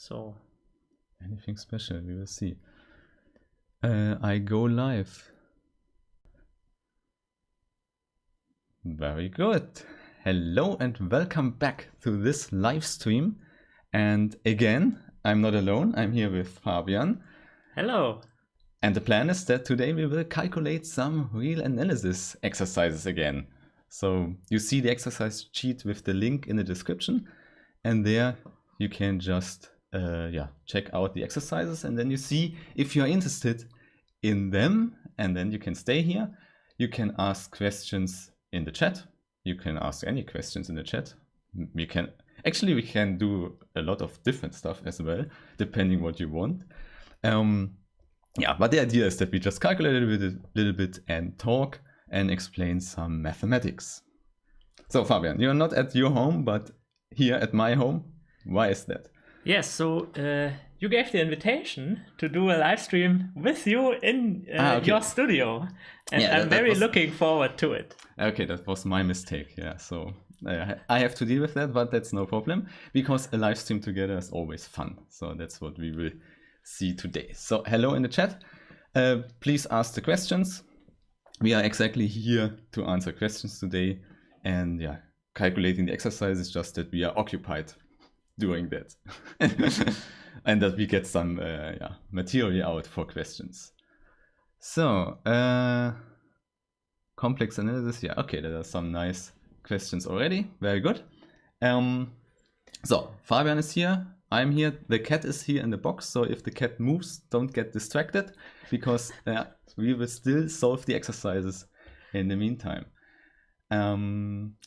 So anything special, we will see. I go live. Very good. Hello and welcome back to this live stream. And again, I'm not alone. I'm here with Fabian. hello. And the plan is that today we will calculate some real analysis exercises again. So you see the exercise sheet with the link in the description, and there you can just check out the exercises, and then you see if you're interested in them, and then you can stay here. You can ask questions in the chat. You can ask any questions in the chat. We can do a lot of different stuff as well, depending what you want. But the idea is that we just calculate a little bit and talk and explain some mathematics. So Fabian, you're not at your home, but here at my home. Why is that? Yes, so you gave the invitation to do a live stream with you in your studio, and I'm very looking forward to it. Okay, that was my mistake. Yeah, so I have to deal with that, but that's no problem because a live stream together is always fun. So that's what we will see today. So hello in the chat. Please ask the questions. We are exactly here to answer questions today, and calculating the exercise is just that we are occupied doing that and that we get some material out for questions. So complex analysis, okay, there are some nice questions already. Very good. So Fabian is here, I'm here, the cat is here in the box, so if the cat moves, don't get distracted because we will still solve the exercises in the meantime.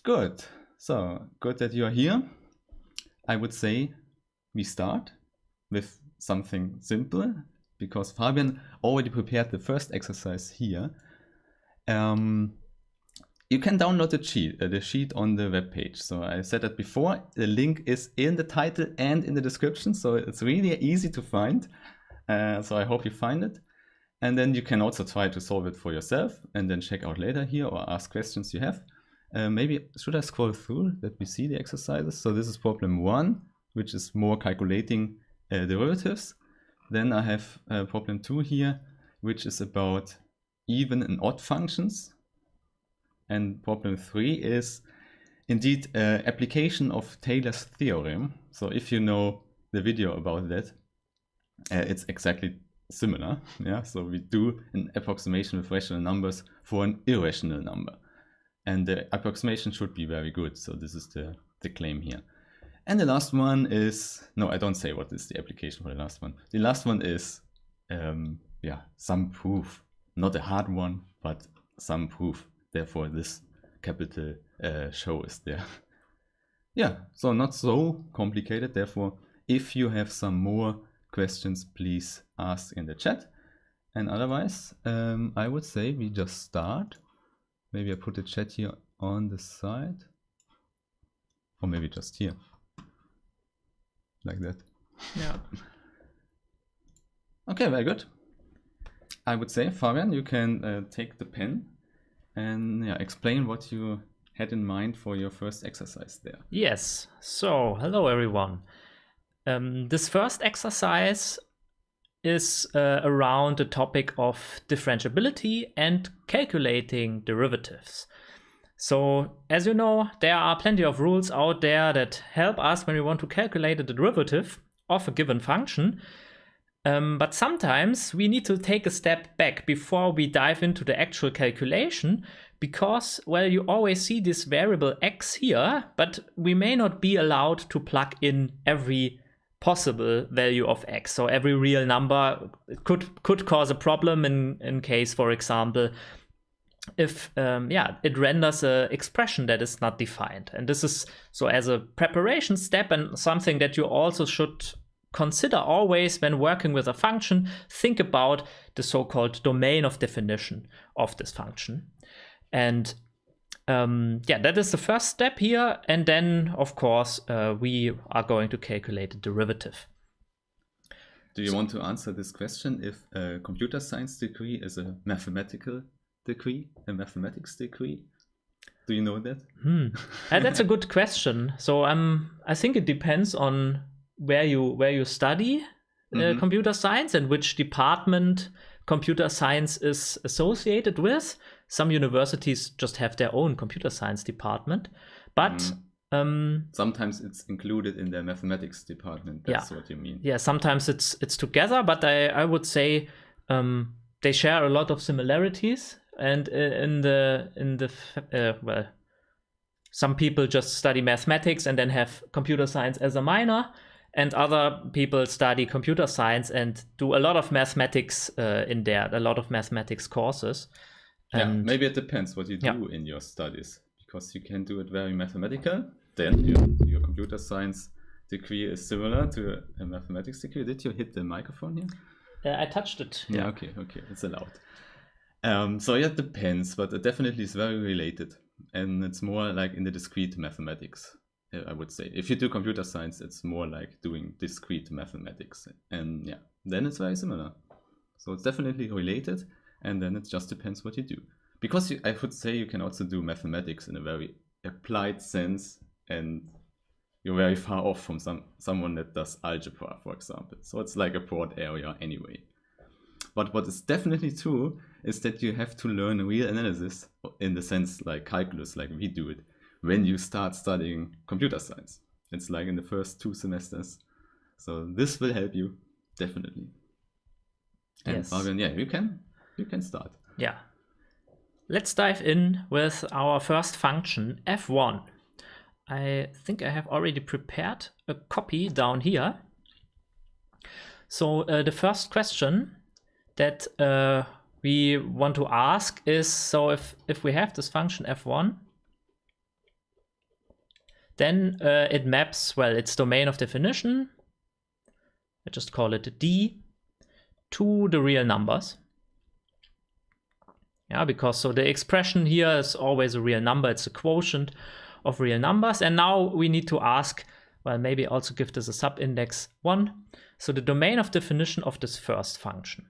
Good, so good that you're here. I would say we start with something simple because Fabian already prepared the first exercise here. You can download the sheet on the web page. So I said that before, the link is in the title and in the description, so it's really easy to find. So I hope you find it. And then you can also try to solve it for yourself and then check out later here or ask questions you have. Maybe should I scroll through that we see the exercises? So this is problem 1, which is more calculating derivatives. Then I have problem 2 here, which is about even and odd functions. And problem 3 is indeed application of Taylor's theorem. So if you know the video about that, it's exactly similar. So we do an approximation with rational numbers for an irrational number. And the approximation should be very good. So this is the claim here. And the last one is, no, I don't say what is the application for the last one. The last one is, some proof. Not a hard one, but some proof. Therefore, this capital show is there. So not so complicated. Therefore, if you have some more questions, please ask in the chat. And otherwise, I would say we just start. Maybe I put the chat here on the side, or maybe just here, like that. Yeah. Okay, very good. I would say, Fabian, you can take the pen and explain what you had in mind for your first exercise there. Yes. So hello everyone. This first exercise is around the topic of differentiability and calculating derivatives. So as you know, there are plenty of rules out there that help us when we want to calculate the derivative of a given function. But sometimes we need to take a step back before we dive into the actual calculation because, well, you always see this variable x here, but we may not be allowed to plug in every possible value of x. So every real number could cause a problem in case, for example, if it renders an expression that is not defined. And this is so as a preparation step and something that you also should consider always when working with a function. Think about the so-called domain of definition of this function. And that is the first step here. And then, of course, we are going to calculate the derivative. Do you want to answer this question if a computer science degree is a mathematical degree, a mathematics degree? Do you know that? That's a good question. So I think it depends on where you study computer science and which department computer science is associated with. Some universities just have their own computer science department, but sometimes it's included in their mathematics department. That's what you mean. Yeah, sometimes it's together, but I would say they share a lot of similarities. And well, some people just study mathematics and then have computer science as a minor, and other people study computer science and do a lot of mathematics in there, a lot of mathematics courses. And maybe it depends what you do in your studies, because you can do it very mathematical. Then your computer science degree is similar to a mathematics degree. Did you hit the microphone here? I touched it. Yeah, okay, it's allowed. So it depends, but it definitely is very related. And it's more like in the discrete mathematics, I would say. If you do computer science, it's more like doing discrete mathematics. And then it's very similar. So it's definitely related, and then it just depends what you do. Because I would say you can also do mathematics in a very applied sense, and you're very far off from someone that does algebra, for example. So it's like a broad area anyway. But what is definitely true is that you have to learn real analysis, in the sense like calculus, like we do it, when you start studying computer science. It's like in the first 2 semesters. So this will help you, definitely. And Fabian, you can start. Yeah. Let's dive in with our first function, f1. I think I have already prepared a copy down here. So the first question that we want to ask is, so if we have this function f1, then it maps, well, its domain of definition, I just call it D, to the real numbers. Yeah, because so the expression here is always a real number, it's a quotient of real numbers. And now we need to ask, well, maybe also give this a subindex 1. So the domain of definition of this first function.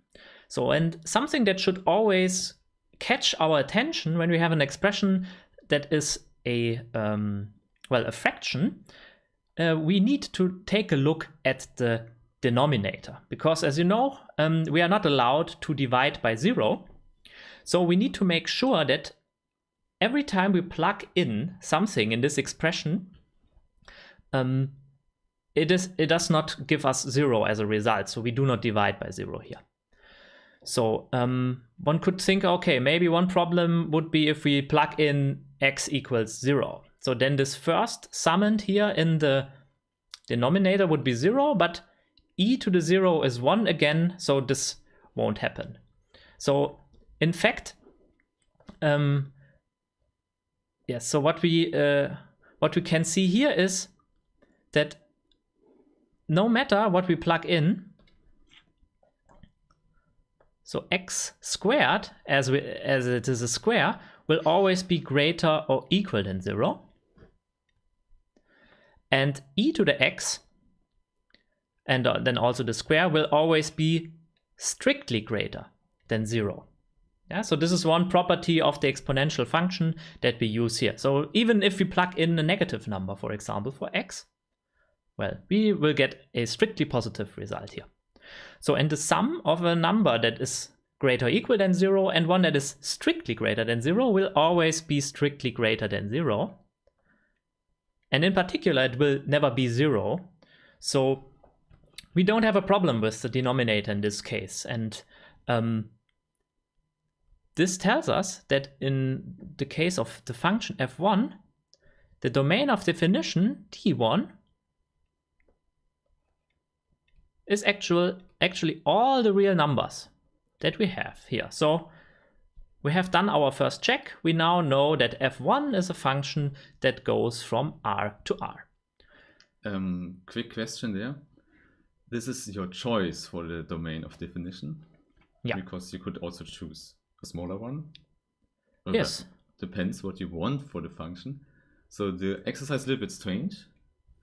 So, and something that should always catch our attention when we have an expression that is a fraction, we need to take a look at the denominator, because as you know, we are not allowed to divide by 0. So we need to make sure that every time we plug in something in this expression, it does not give us 0 as a result. So we do not divide by 0 here. So one could think, okay, maybe one problem would be if we plug in x equals 0. So then this first summand here in the denominator would be 0, but e to the 0 is 1 again, so this won't happen. So in fact, so what we can see here is that no matter what we plug in, so x squared, as it is a square, will always be greater or equal than 0. And e to the x, and then also the square, will always be strictly greater than 0. Yeah, so this is one property of the exponential function that we use here. So even if we plug in a negative number, for example, for x, well, we will get a strictly positive result here. So, and the sum of a number that is greater or equal than 0 and one that is strictly greater than 0 will always be strictly greater than 0. And in particular, it will never be 0. So we don't have a problem with the denominator in this case. And this tells us that in the case of the function f1, the domain of definition d1 is actually all the real numbers that we have here. So we have done our first check. We now know that f1 is a function that goes from R to R. Quick question there. This is your choice for the domain of definition? Yeah. Because you could also choose a smaller one. Yes. Depends what you want for the function. So the exercise is a little bit strange.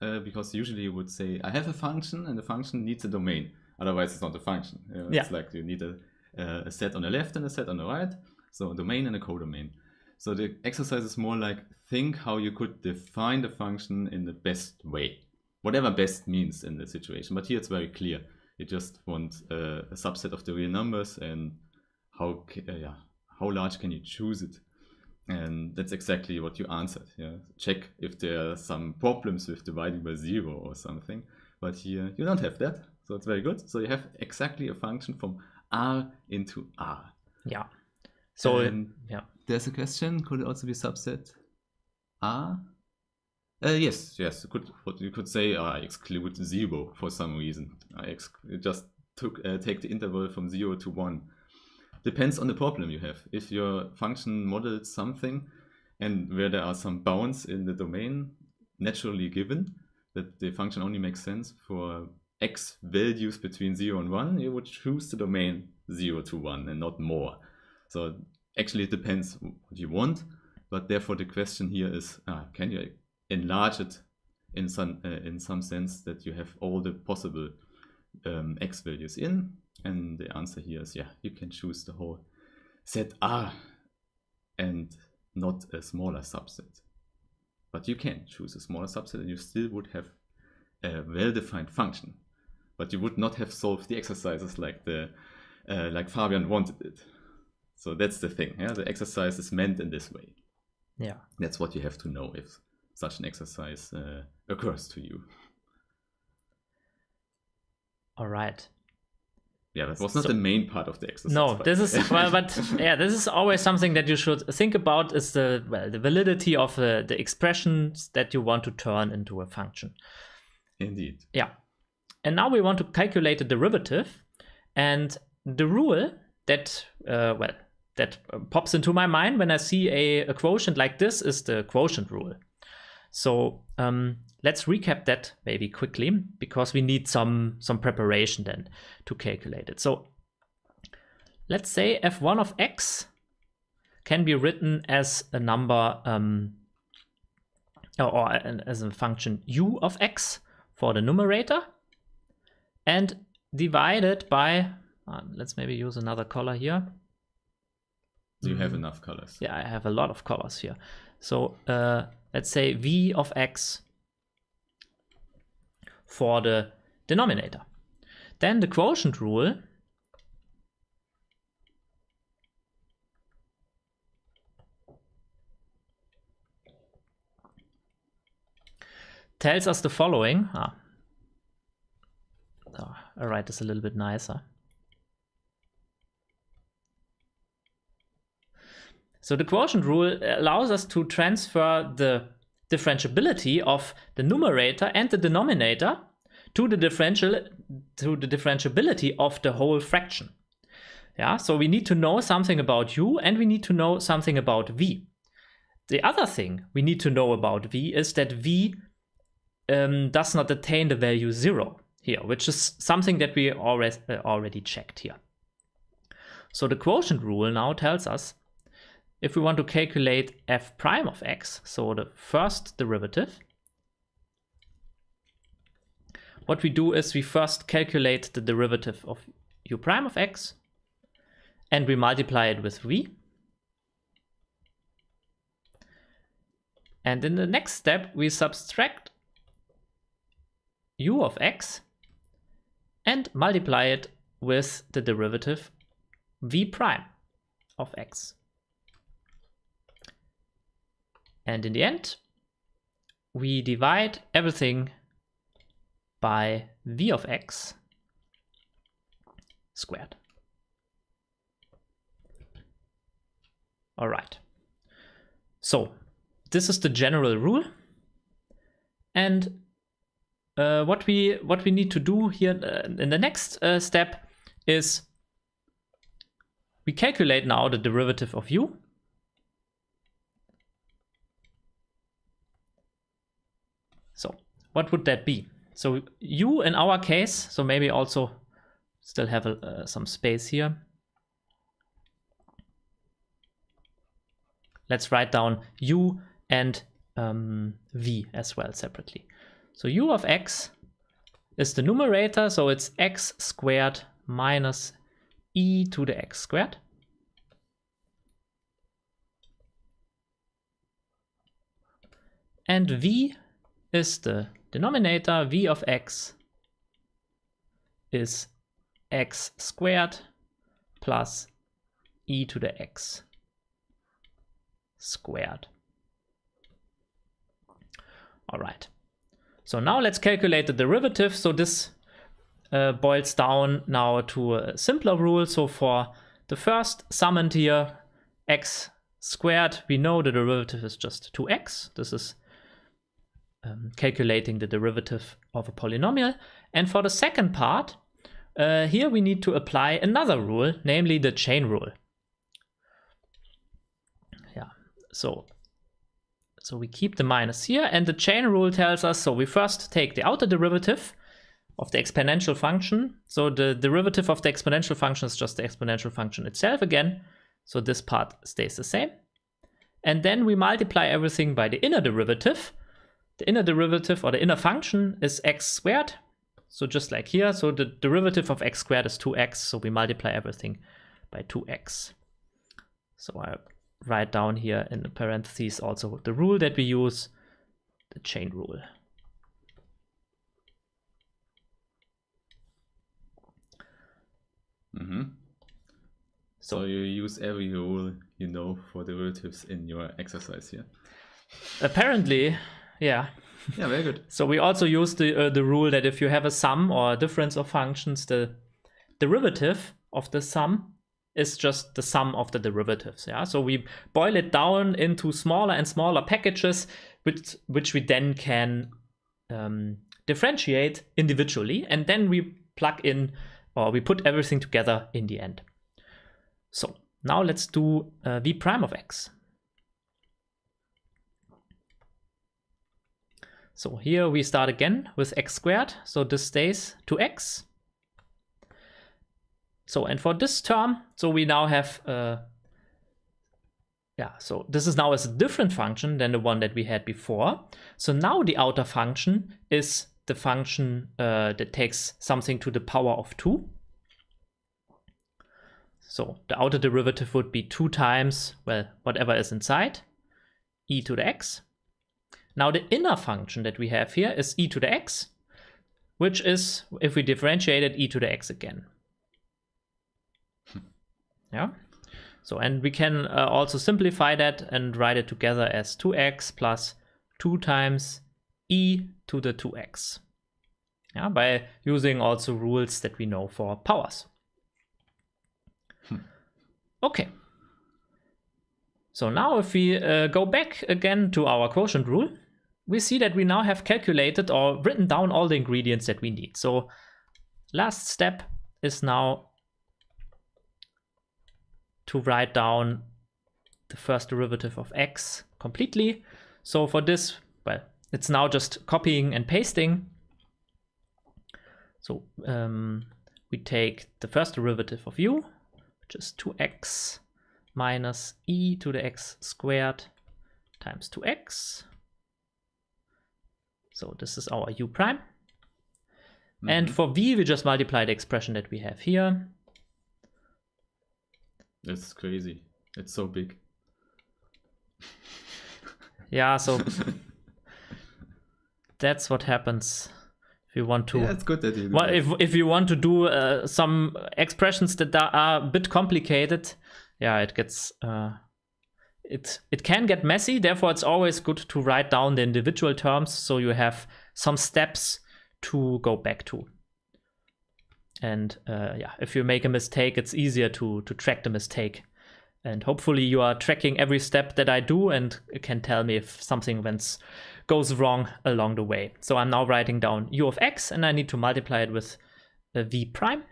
Because usually you would say, I have a function and the function needs a domain. Otherwise, it's not a function. It's like you need a set on the left and a set on the right. So a domain and a codomain. So the exercise is more like, think how you could define the function in the best way. whatever best means in the situation. But here it's very clear. You just want a subset of the real numbers, and how large can you choose it? And that's exactly what you answered. Yeah? Check if there are some problems with dividing by 0 or something. But here you don't have that, so it's very good. So you have exactly a function from R into R. Yeah. So yeah. There's a question. Could it also be subset R? Yes. You could say I exclude 0 for some reason. Just take the interval from 0 to 1. Depends on the problem you have. If your function models something and where there are some bounds in the domain naturally given, that the function only makes sense for x values between 0 and 1, you would choose the domain 0 to 1 and not more. So actually it depends what you want, but therefore the question here is, can you enlarge it in some sense that you have all the possible x values in? And the answer here is, yeah, you can choose the whole set R and not a smaller subset. But you can choose a smaller subset and you still would have a well-defined function. But you would not have solved the exercises like Fabian wanted it. So that's the thing. Yeah? The exercise is meant in this way. Yeah. That's what you have to know if such an exercise occurs to you. All right. Yeah, that was not the main part of the exercise. No, this is this is always something that you should think about, is the validity of the expressions that you want to turn into a function. Indeed. Yeah. And now we want to calculate the derivative, and the rule that pops into my mind when I see a quotient like this is the quotient rule. So let's recap that maybe quickly, because we need some preparation then to calculate it. So let's say f1 of x can be written as a number or as a function u of x for the numerator, and divided by, let's maybe use another color here. Do you have enough colors? Yeah, I have a lot of colors here. So let's say v of x for the denominator. Then the quotient rule tells us the following. I'll write this a little bit nicer. So the quotient rule allows us to transfer the differentiability of the numerator and the denominator to the differentiability of the whole fraction. Yeah, so we need to know something about u and we need to know something about v. The other thing we need to know about v is that v does not attain the value 0 here, which is something that we already checked here. So the quotient rule now tells us, if we want to calculate f prime of x, so the first derivative, what we do is we first calculate the derivative of u prime of x, and we multiply it with v. And in the next step, we subtract u of x and multiply it with the derivative v prime of x. And in the end, we divide everything by v of x squared. All right. So this is the general rule. And what we need to do here in the next step is we calculate now the derivative of u. So what would that be? So u in our case, so maybe also still have some space here. Let's write down u and v as well separately. So u of x is the numerator, so it's x squared minus e to the x squared. And v is the denominator v of x is x squared plus e to the x squared. All right. So now let's calculate the derivative. So this boils down now to a simpler rule. So for the first summand here, x squared, we know the derivative is just 2x. This is calculating the derivative of a polynomial. And for the second part, here we need to apply another rule, namely the chain rule. Yeah, so we keep the minus here, and the chain rule tells us, so we first take the outer derivative of the exponential function. So the derivative of the exponential function is just the exponential function itself again. So this part stays the same. And then we multiply everything by the inner derivative. The inner derivative or the inner function is x squared. So just like here, so the derivative of x squared is 2x. So we multiply everything by 2x. So I write down here in the parentheses also the rule that we use, the chain rule. So you use every rule you know for derivatives in your exercise here. Apparently, yeah. Yeah, very good. So we also use the rule that if you have a sum or a difference of functions, the derivative of the sum is just the sum of the derivatives. Yeah. So we boil it down into smaller and smaller packages, which we then can differentiate individually, and then we plug in, or we put everything together in the end. So now let's do v prime of x. So here we start again with x squared. So this stays 2x. So, and for this term, so we now have, so this is now a different function than the one that we had before. So now the outer function is the function that takes something to the power of 2. So the outer derivative would be 2 times, well, whatever is inside, e to the x. Now the inner function that we have here is e to the x, which is, if we differentiate it, e to the x again. Yeah. So, and we can also simplify that and write it together as 2x plus 2 times e to the 2x. Yeah, by using also rules that we know for powers. Okay. So now if we go back again to our quotient rule, we see that we now have calculated or written down all the ingredients that we need. So last step is now to write down the first derivative of x completely. So for this, well, it's now just copying and pasting. So we take the first derivative of u, which is 2x minus e to the x squared times 2x. So this is our u prime. And for v, we just multiply the expression that we have here. That's crazy. It's so big. Yeah, so that's what happens if you want to. Yeah, it's good that you do well, that. if you want to do some expressions that are a bit complicated, yeah, it gets it can get messy. Therefore, it's always good to write down the individual terms so you have some steps to go back to. And if you make a mistake, it's easier to track the mistake. And hopefully you are tracking every step that I do and can tell me if something goes wrong along the way. So I'm now writing down u of x, and I need to multiply it with v prime,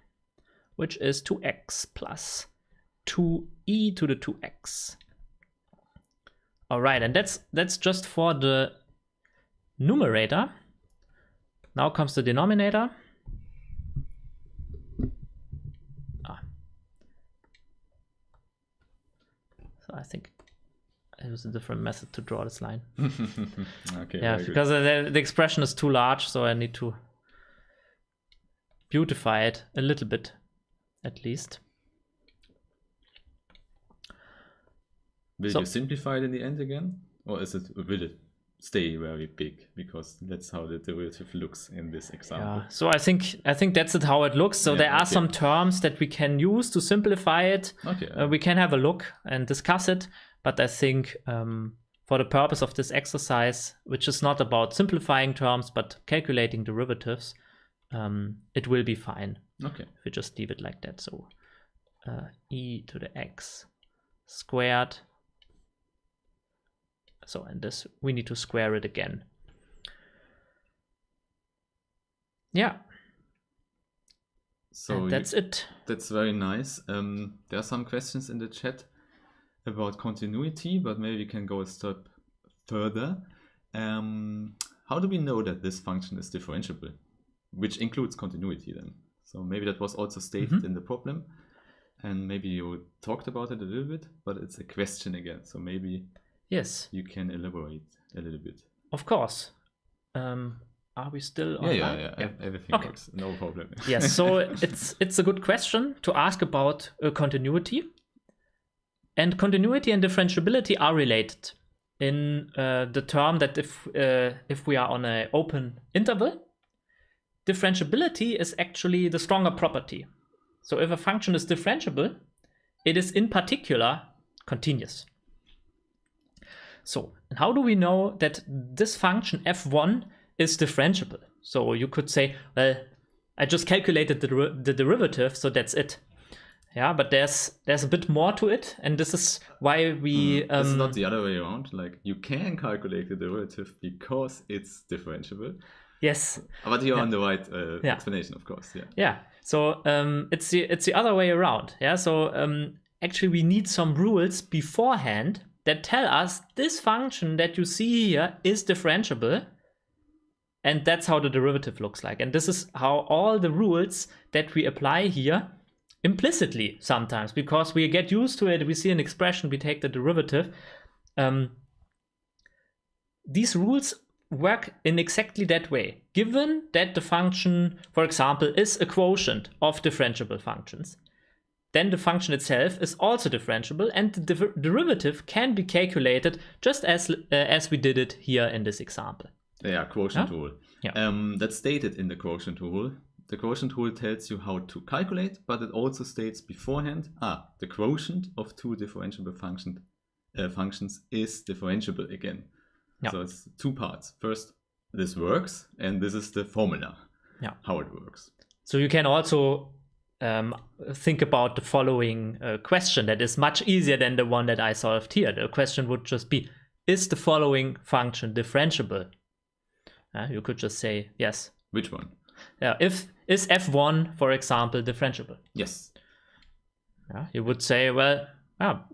which is 2x plus 2e to the 2x. All right, and that's just for the numerator. Now comes the denominator. So I think it was a different method to draw this line. Okay. Yeah, because the expression is too large, so I need to beautify it a little bit, at least. Will you simplify it in the end again? Or will it stay very big, because that's how the derivative looks in this example. Yeah. So I think that's it how it looks. So there are some terms that we can use to simplify it. Okay. We can have a look and discuss it, but I think for the purpose of this exercise, which is not about simplifying terms but calculating derivatives, it will be fine. Okay. If we just leave it like that. So e to the x squared. So, and this, we need to square it again. Yeah. So and that's it. That's very nice. There are some questions in the chat about continuity, but maybe we can go a step further. How do we know that this function is differentiable? Which includes continuity then. So maybe that was also stated in the problem. And maybe you talked about it a little bit, but it's a question again. So maybe you can elaborate a little bit. Of course. Are we still online? Yeah. Everything works. No problem. Yes, so it's a good question to ask about continuity. And continuity and differentiability are related in the term that if we are on an open interval, differentiability is actually the stronger property. So if a function is differentiable, it is in particular continuous. So, and how do we know that this function f1 is differentiable? So you could say, well, I just calculated the derivative, so that's it. Yeah, but there's a bit more to it, and this is why we... It's not the other way around. Like, you can calculate the derivative because it's differentiable. Yes. But you're on the right explanation, of course. Yeah. Yeah. So it's the other way around. Yeah. So actually, we need some rules beforehand that tell us this function that you see here is differentiable, and that's how the derivative looks like. And this is how all the rules that we apply here implicitly sometimes, because we get used to it, we see an expression, we take the derivative. These rules work in exactly that way. Given that the function, for example, is a quotient of differentiable functions, then the function itself is also differentiable, and the derivative can be calculated just as we did it here in this example. Yeah, quotient rule. Yeah. That's stated in the quotient rule. The quotient rule tells you how to calculate, but it also states beforehand, the quotient of two differentiable functions is differentiable again. Yeah. So it's two parts. First, this works, and this is the formula, how it works. So you can also think about the following question that is much easier than the one that I solved here. The question would just be, is the following function differentiable? You could just say yes. Which one? Is f1, for example, differentiable? Yes. You would say, well,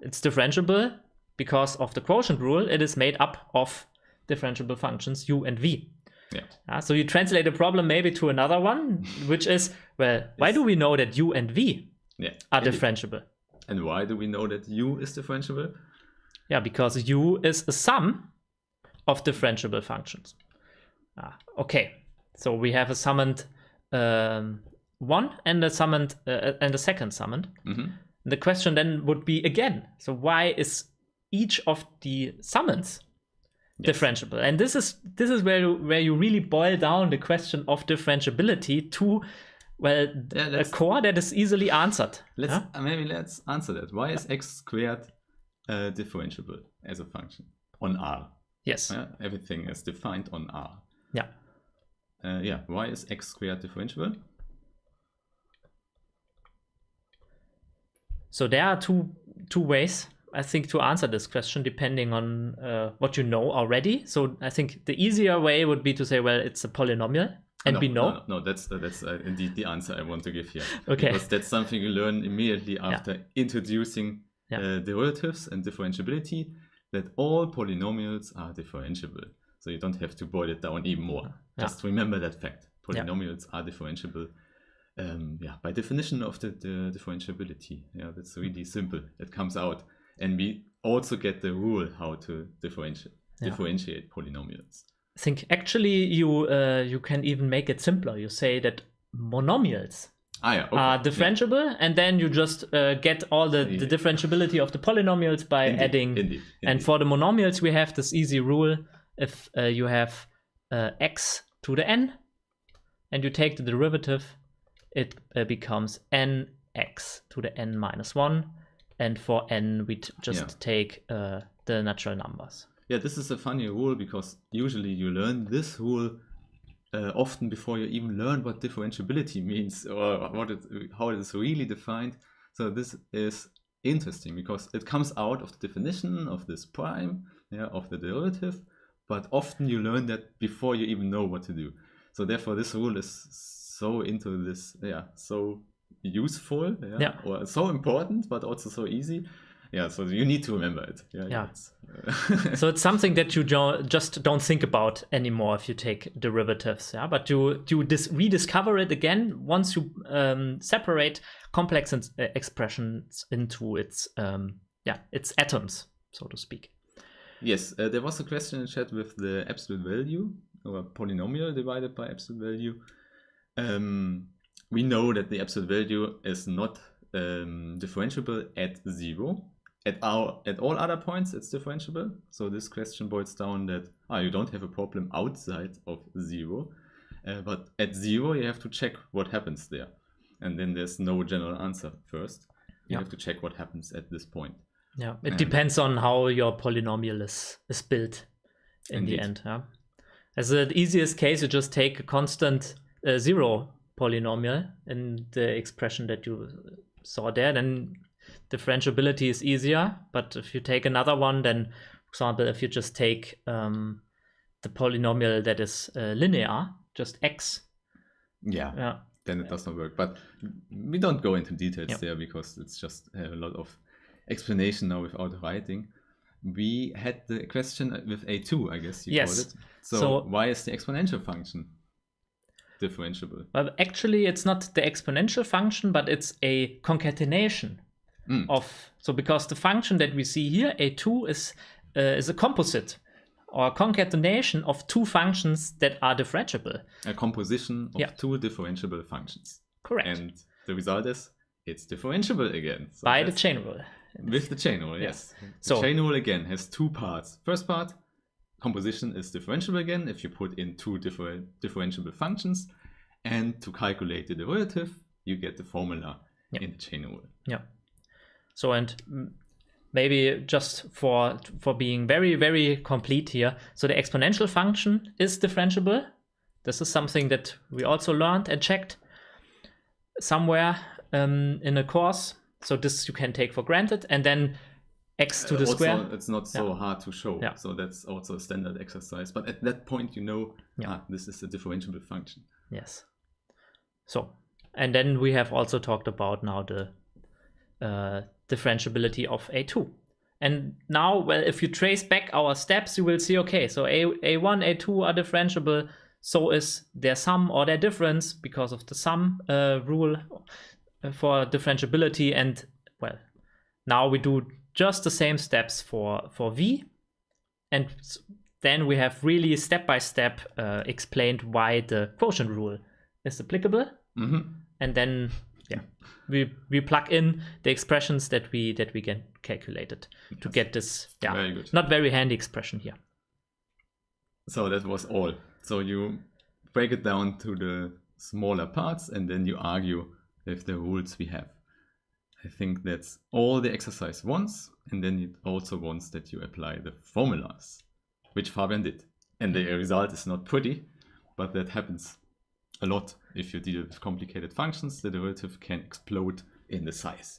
it's differentiable because of the quotient rule. It is made up of differentiable functions u and v. Yeah. So you translate the problem maybe to another one, which is, well, why do we know that u and v are differentiable? And why do we know that u is differentiable? Yeah, because u is a sum of differentiable functions. Okay, so we have a summoned one and a summoned and a second summoned. The question then would be again, so why is each of the summons differentiable? And this is where you really boil down the question of differentiability to, well, a core that is easily answered. Maybe let's answer that. Why is x squared differentiable as a function on R? Yes. Everything is defined on R. Yeah. Why is x squared differentiable? So there are two ways, I think, to answer this question, depending on what you know already. So I think the easier way would be to say, well, it's a polynomial, and we know. No, that's indeed the answer I want to give here. Okay. Because that's something you learn immediately after introducing derivatives and differentiability, that all polynomials are differentiable. So you don't have to boil it down even more. Just remember that fact. Polynomials are differentiable. By definition of the differentiability. That's really simple. It comes out. And we also get the rule how to differentiate polynomials. I think actually you can even make it simpler. You say that monomials are differentiable, and then you just get all the differentiability of the polynomials by adding. Indeed. And for the monomials, we have this easy rule. if you have x to the n and you take the derivative, it becomes nx to the n minus 1. And for n, we just take the natural numbers. Yeah, this is a funny rule because usually you learn this rule often before you even learn what differentiability means or how it is really defined. So this is interesting because it comes out of the definition of this prime, of the derivative, but often you learn that before you even know what to do. So therefore this rule is so into this, so useful, or so important, but also so easy. Yeah, so you need to remember it. So it's something that you just don't think about anymore if you take derivatives. But you rediscover it again once you separate complex expressions into its atoms, so to speak. Yes, there was a question in chat with the absolute value or polynomial divided by absolute value. We know that the absolute value is not differentiable at 0. At all other points, it's differentiable. So this question boils down that you don't have a problem outside of 0. But at 0, you have to check what happens there. And then there's no general answer first. You have to check what happens at this point. Yeah, it depends on how your polynomial is built in the end. As the easiest case, you just take a constant 0 polynomial in the expression that you saw there, then differentiability is easier. But if you take another one, then, for example, if you just take the polynomial that is linear, just x. Then it does not work. But we don't go into details there because it's just a lot of explanation now without writing. We had the question with A2, I guess you called it. So why is the exponential function differentiable? Well, actually, it's not the exponential function, but it's a concatenation because the function that we see here, A2, is a composite or concatenation of two functions that are differentiable. A composition of two differentiable functions. Correct. And the result is it's differentiable again. So by the chain rule. With the chain rule, yes. The chain rule again has two parts. First part, composition is differentiable again if you put in two differentiable functions. And to calculate the derivative, you get the formula in the chain rule. So, and maybe just for being very, very complete here, so the exponential function is differentiable. This is something that we also learned and checked somewhere in a course. So this you can take for granted. And then x to the square. It's not so hard to show. So that's also a standard exercise. But at that point, you know, this is a differentiable function. Yes. So, and then we have also talked about now the differentiability of A2. And now, well, if you trace back our steps, you will see, okay, so A1, A2 are differentiable. So is their sum or their difference because of the sum rule for differentiability. And well, now we do just the same steps for V. And then we have really step-by-step explained why the quotient rule is applicable. And then we plug in the expressions that we get calculated to get this very good. Not very handy expression here. So that was all. So you break it down to the smaller parts and then you argue with the rules we have. I think that's all the exercise wants, and then it also wants that you apply the formulas, which Fabian did. And the result is not pretty, but that happens a lot. If you deal with complicated functions, the derivative can explode in the size.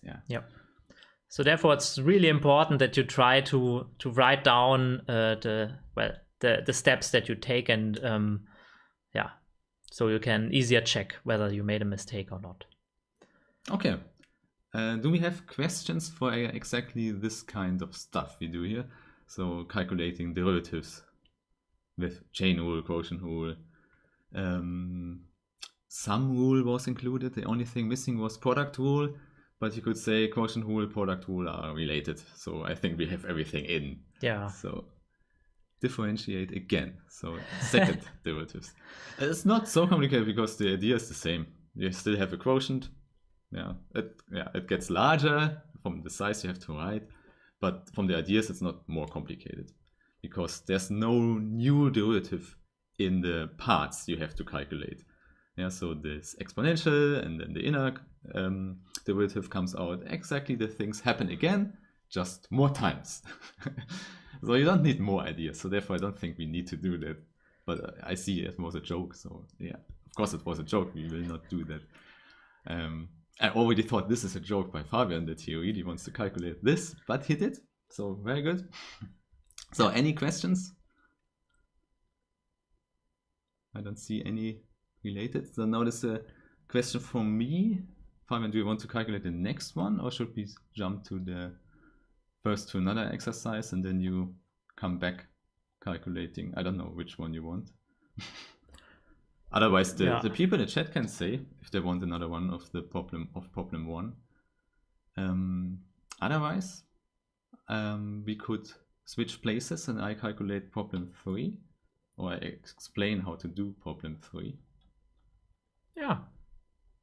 So therefore, it's really important that you try to write down the steps that you take, and so you can easier check whether you made a mistake or not. Okay. Do we have questions for exactly this kind of stuff we do here? So calculating derivatives with chain rule, quotient rule. Sum rule was included. The only thing missing was product rule. But you could say quotient rule, product rule are related. So I think we have everything in. So differentiate again. So second derivatives. It's not so complicated because the idea is the same. You still have a quotient. It gets larger from the size you have to write, but from the ideas it's not more complicated. because there's no new derivative in the parts you have to calculate. Yeah, so this exponential and then the inner derivative comes out. Exactly the things happen again, just more times. So you don't need more ideas. So therefore I don't think we need to do that. But I see it was a joke. So yeah, of course it was a joke. We will not do that. I already thought this is a joke by Fabian that he really wants to calculate this, but he did. So very good. So any questions? I don't see any related. So now there's a question from me. Fabian, do you want to calculate the next one, or should we jump to the first to another exercise and then you come back calculating? I don't know which one you want. Otherwise, the people in the chat can say if they want another one of the problem 1. Otherwise, we could switch places and I calculate problem 3, or I explain how to do problem 3. Yeah,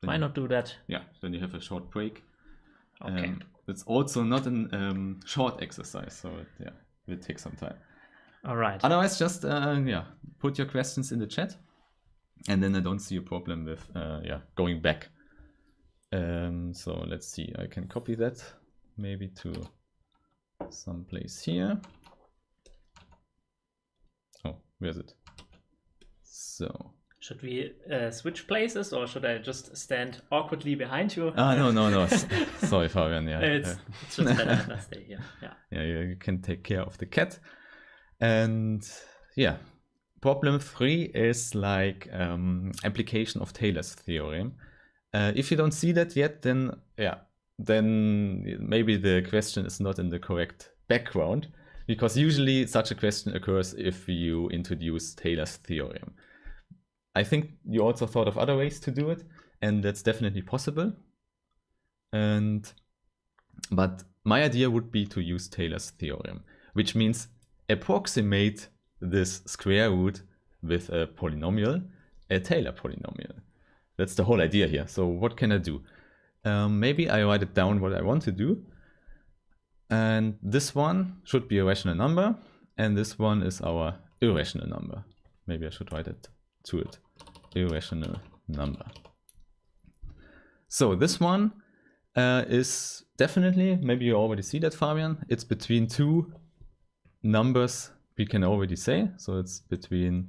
why not do that? Yeah, then you have a short break. Okay. It's also not a short exercise, so it will take some time. All right. Otherwise, just put your questions in the chat, and then I don't see a problem with going back. So let's see, I can copy that maybe to some place here. Oh, where's it? So. Should we switch places, or should I just stand awkwardly behind you? No. Sorry, Fabian. Yeah, it's just better than I stay here. Yeah, you can take care of the cat. And yeah, problem 3 is like application of Taylor's theorem. If you don't see that yet, then maybe the question is not in the correct background, because usually such a question occurs if you introduce Taylor's theorem. I think you also thought of other ways to do it, and that's definitely possible. But my idea would be to use Taylor's theorem, which means approximate this square root with a polynomial, a Taylor polynomial. That's the whole idea here. So what can I do? Maybe I write it down what I want to do. And this one should be a rational number, and this one is our irrational number. Maybe I should write it to it, irrational number. So this one is definitely, maybe you already see that, Fabian, it's between two numbers we can already say. So it's between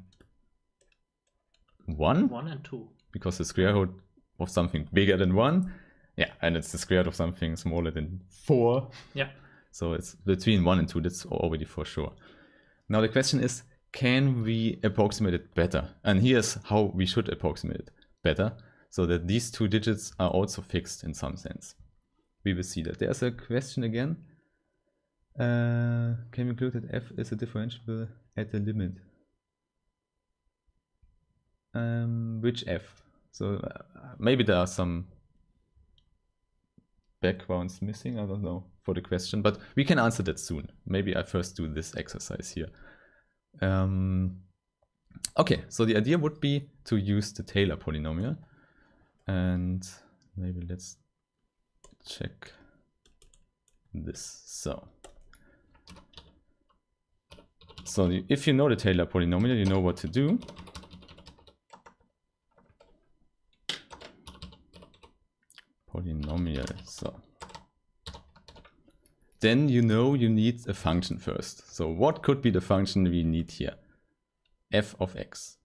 1 and 2. Because the square root of something bigger than 1. Yeah, and it's the square root of something smaller than 4. Yeah. So it's between 1 and 2, that's already for sure. Now the question is, can we approximate it better? And here's how we should approximate it better, so that these two digits are also fixed in some sense. We will see that. There's a question again. Can we conclude that f is a differentiable at the limit? Which f? So maybe there are some backgrounds missing, I don't know, for the question, but we can answer that soon. Maybe I first do this exercise here. Okay, so the idea would be to use the Taylor polynomial, and maybe let's check this. So if you know the Taylor polynomial, you know what to do. Polynomial, so then you know you need a function first. So what could be the function we need here? F of x.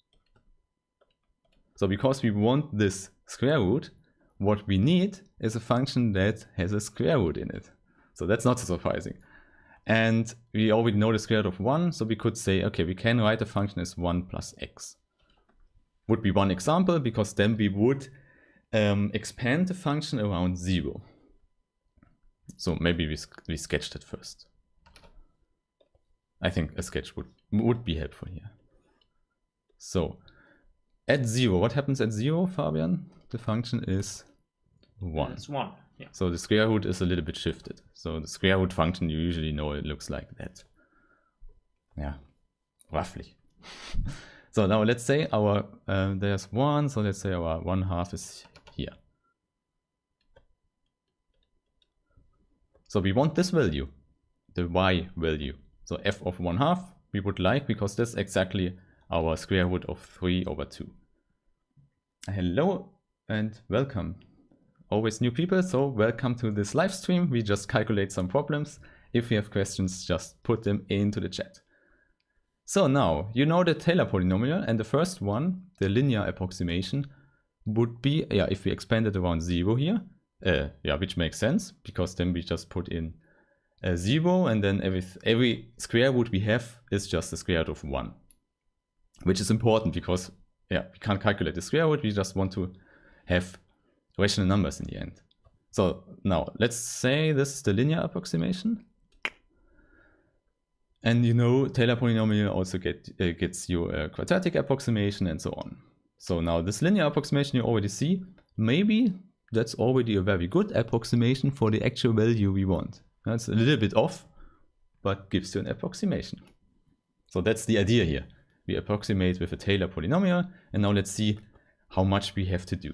So because we want this square root, what we need is a function that has a square root in it. So that's not so surprising. And we already know the square root of 1, so we could say, okay, we can write a function as 1 plus x. Would be one example, because then we would expand the function around 0. So maybe we sketched it first. I think a sketch would be helpful here. So at 0, what happens at 0, Fabian? The function is 1. It's 1, yeah. So the square root is a little bit shifted. So the square root function, you usually know it looks like that. Yeah, roughly. So now let's say our, there's 1, so let's say our 1/2 is here. So we want this value, the y value. So f of 1/2 we would like, because that's exactly our square root of 3/2. Hello and welcome. Always new people, so welcome to this live stream. We just calculate some problems. If you have questions, just put them into the chat. So now, you know the Taylor polynomial, and the first one, the linear approximation, would be, if we expand it around 0 here, which makes sense, because then we just put in 0, and then every square root we have is just the square root of 1. Which is important, because we can't calculate the square root, we just want to have rational numbers in the end. So now, let's say this is the linear approximation. And you know, Taylor polynomial also gets you a quadratic approximation and so on. So now this linear approximation you already see, maybe that's already a very good approximation for the actual value we want. It's a little bit off, but gives you an approximation. So that's the idea here. We approximate with a Taylor polynomial, and now let's see how much we have to do.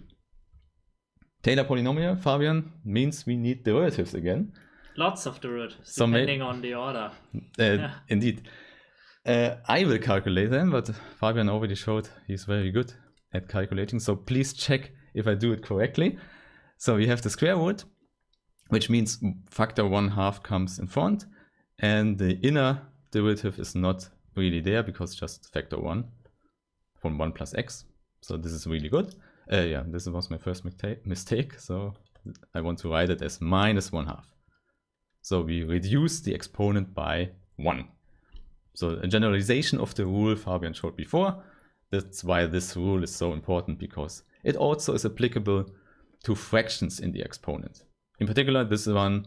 Taylor polynomial, Fabian, means we need derivatives again. Lots of derivatives, depending on the order. Indeed. I will calculate them, but Fabian already showed he's very good at calculating. So please check if I do it correctly. So we have the square root, which means factor 1/2 comes in front. And the inner derivative is not really there because just factor 1 from 1 plus x. So this is really good. This was my first mistake. So I want to write it as minus 1/2. So we reduce the exponent by 1. So a generalization of the rule Fabian showed before. That's why this rule is so important, because it also is applicable to fractions in the exponent. In particular, this one,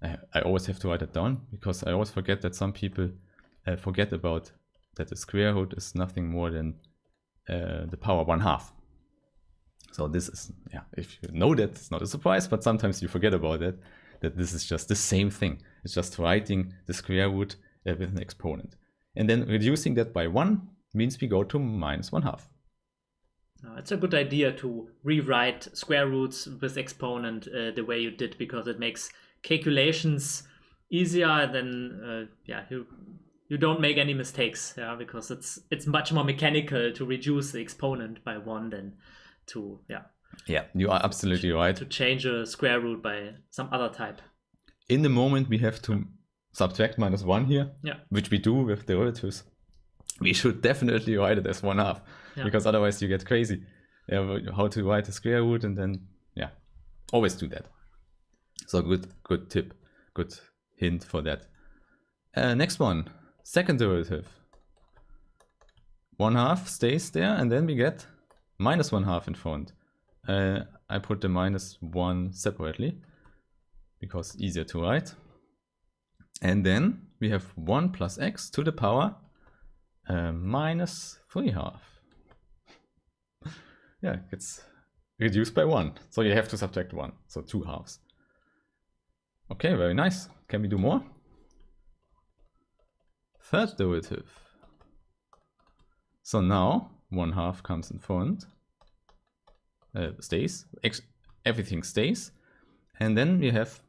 I always have to write it down, because I always forget that some people forget about that the square root is nothing more than the power 1/2. So this is, if you know that, it's not a surprise, but sometimes you forget about it, that this is just the same thing. It's just writing the square root with an exponent. And then reducing that by 1 means we go to minus 1/2. It's a good idea to rewrite square roots with exponent the way you did, because it makes calculations easier. Then you don't make any mistakes, because it's much more mechanical to reduce the exponent by 1 than to you are absolutely right. To change a square root by some other type. In the moment we have to subtract minus 1 here, which we do with derivatives. We should definitely write it as 1/2, because otherwise you get crazy. How to write a square root, and then always do that. So good tip, good hint for that. Next one, second derivative. 1/2 stays there, and then we get minus 1/2 in front. I put the minus 1 separately, because easier to write. And then we have 1 plus x to the power minus 3/2. It's reduced by 1. So you have to subtract 1. So 2/2. Okay, very nice. Can we do more? Third derivative. So now 1/2 comes in front. Stays. Everything stays. And then we have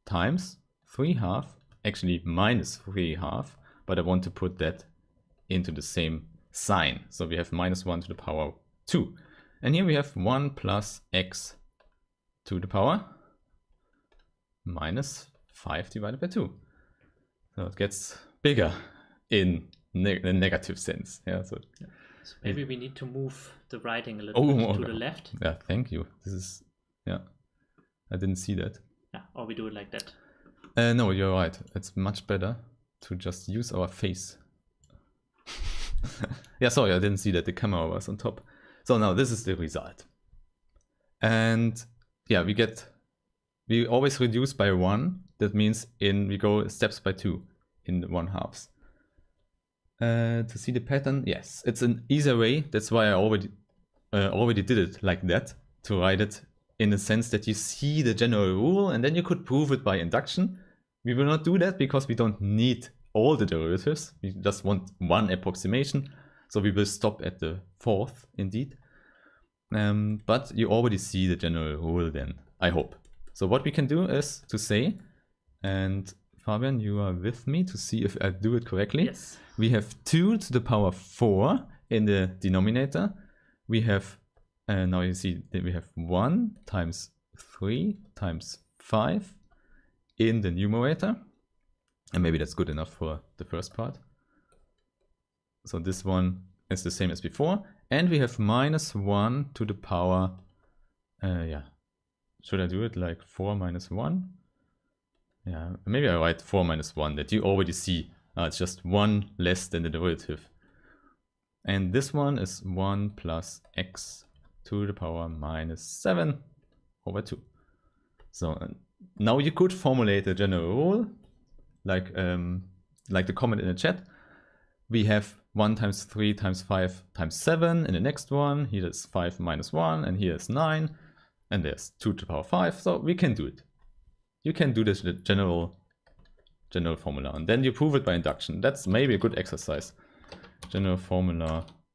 times 3/2. Actually minus 3/2. But I want to put that into the same sign. So we have minus 1 to the power 2. And here we have 1 plus x to the power minus 5 divided by 2. So it gets bigger in the negative sense. So maybe we need to move the writing a little bit to the left. Yeah, thank you. This is, I didn't see that. Or we do it like that. No, you're right. It's much better to just use our face. Sorry, I didn't see that the camera was on top. So now this is the result. And we always reduce by 1. That means we go steps by 2 in the 1/2. To see the pattern, yes, it's an easier way. That's why I already did it like that, to write it in the sense that you see the general rule, and then you could prove it by induction. We will not do that because we don't need all the derivatives. We just want one approximation. So we will stop at the 4th indeed. But you already see the general rule then, I hope. So what we can do is to say, and Fabian, you are with me to see if I do it correctly. Yes. We have 2 to the power 4 in the denominator. We have, now you see that we have 1 times 3 times 5 in the numerator. And maybe that's good enough for the first part. So this one is the same as before. And we have minus 1 to the power, yeah. Should I do it like 4 minus 1? Yeah, maybe I write 4 minus 1 that you already see. It's just 1 less than the derivative. And this one is 1 plus x to the power minus 7 over 2. So now you could formulate a general rule, like the comment in the chat. We have 1 times 3 times 5 times 7 in the next one. Here is 5 minus 1, and here is 9. And there's 2 to the power 5, so we can do it. You can do this general formula, and then you prove it by induction. That's maybe a good exercise. General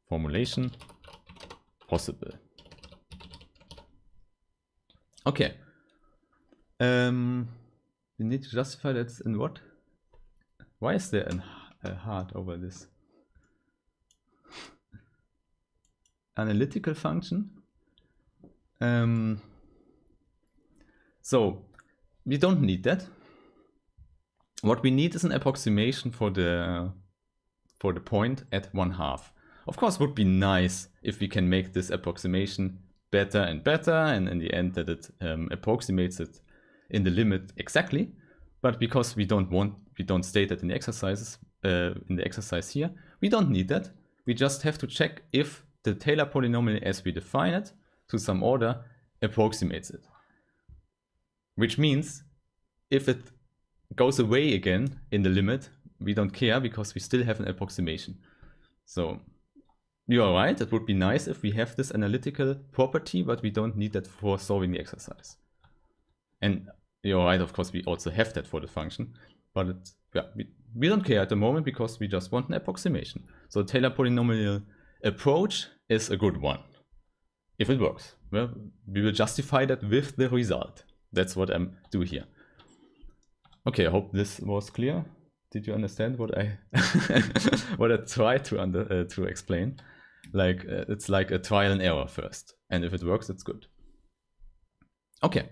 formulation possible. Okay. We need to justify that in what? Why is there a heart over this? Analytical function. So we don't need that. What we need is an approximation for the point at 1/2. Of course, it would be nice if we can make this approximation better and better, and in the end that it approximates it in the limit exactly. But because we don't state that in the exercises, in the exercise here, we don't need that. We just have to check if the Taylor polynomial as we define it to some order approximates it. Which means if it goes away again in the limit, we don't care because we still have an approximation. So you are right, it would be nice if we have this analytical property, but we don't need that for solving the exercise. And you're right, of course, we also have that for the function, but we don't care at the moment because we just want an approximation. So Taylor polynomial approach is a good one, if it works. Well, we will justify that with the result. That's what I'm doing here. Okay, I hope this was clear. Did you understand what I what I tried to explain? Like it's like a trial and error first, and if it works, it's good. Okay.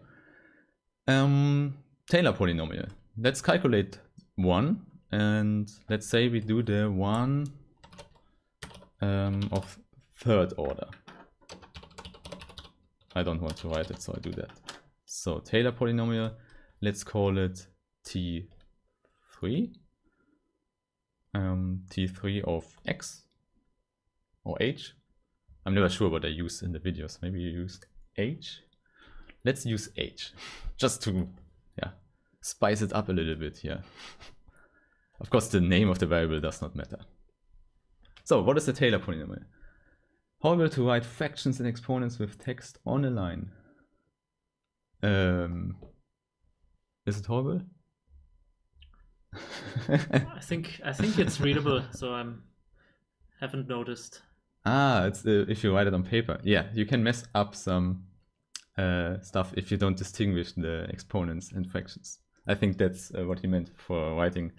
Taylor polynomial. Let's calculate 1, and let's say we do the 1 of 3rd order. I don't want to write it, so I do that. So Taylor polynomial, let's call it T3. T3 of x or h. I'm never sure what I use in the videos. Maybe you used h. Let's use h just to spice it up a little bit here. Of course, the name of the variable does not matter. So what is the Taylor polynomial? Horrible to write fractions and exponents with text on a line. Is it horrible? I think it's readable, so I haven't noticed. It's if you write it on paper. Yeah, you can mess up some stuff if you don't distinguish the exponents and fractions. I think that's what you meant for writing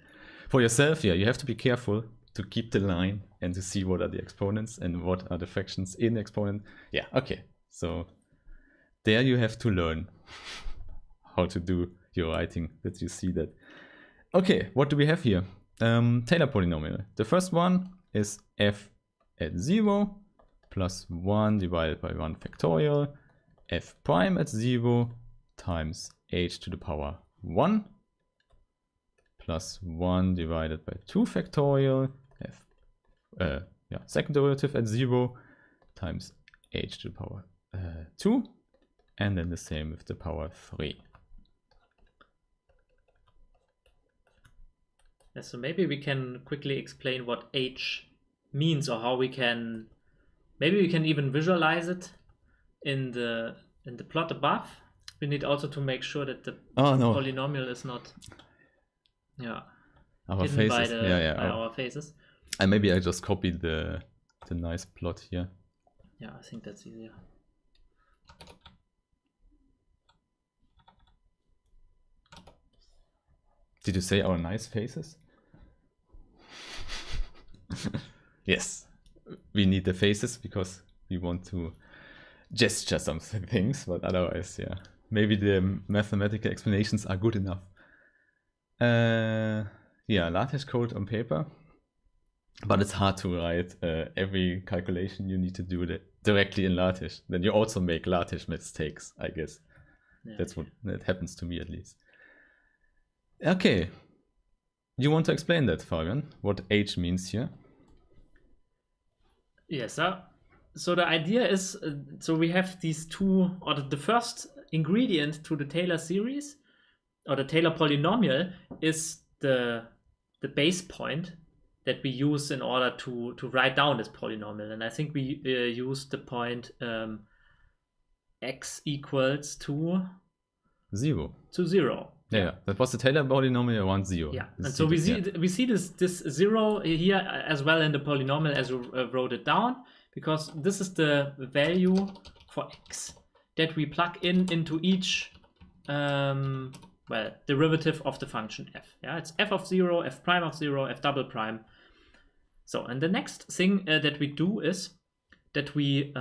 for yourself. Yeah, you have to be careful to keep the line and to see what are the exponents and what are the fractions in the exponent. Yeah, okay. So there you have to learn how to do your writing, that you see that. Okay, what do we have here? Taylor polynomial. The first one is f at 0 plus 1 divided by 1 factorial f prime at 0 times h to the power 1 plus 1 divided by 2 factorial f second derivative at 0 times h to the power 2, and then the same with the power 3. Yeah, so maybe we can quickly explain what h means, or how we can, maybe we can even visualize it in the plot above. We need also to make sure that the polynomial is not our hidden by faces. Our faces. And maybe I just copied the nice plot here. Yeah, I think that's easier. Did you say our nice faces? Yes, we need the faces because we want to gesture some things, but otherwise, yeah. Maybe the mathematical explanations are good enough. Yeah, LaTeX code on paper, but it's hard to write every calculation you need to do directly in LaTeX. Then you also make LaTeX mistakes, I guess. Yeah. That's what that happens to me at least. Okay, you want to explain that, Fabian? What H means here? Yes, sir. So the idea is, so we have these two, or the first ingredient to the Taylor series, or the Taylor polynomial, is the base point that we use in order to write down this polynomial. And I think we use the point x equals to 0. To 0. Yeah, that was the Taylor polynomial 1, 0. Yeah, and so we see this 0 here as well in the polynomial as we wrote it down, because this is the value for x that we plug into each derivative of the function f. Yeah, it's f of 0, f prime of 0, f double prime. So, and the next thing that we do is that we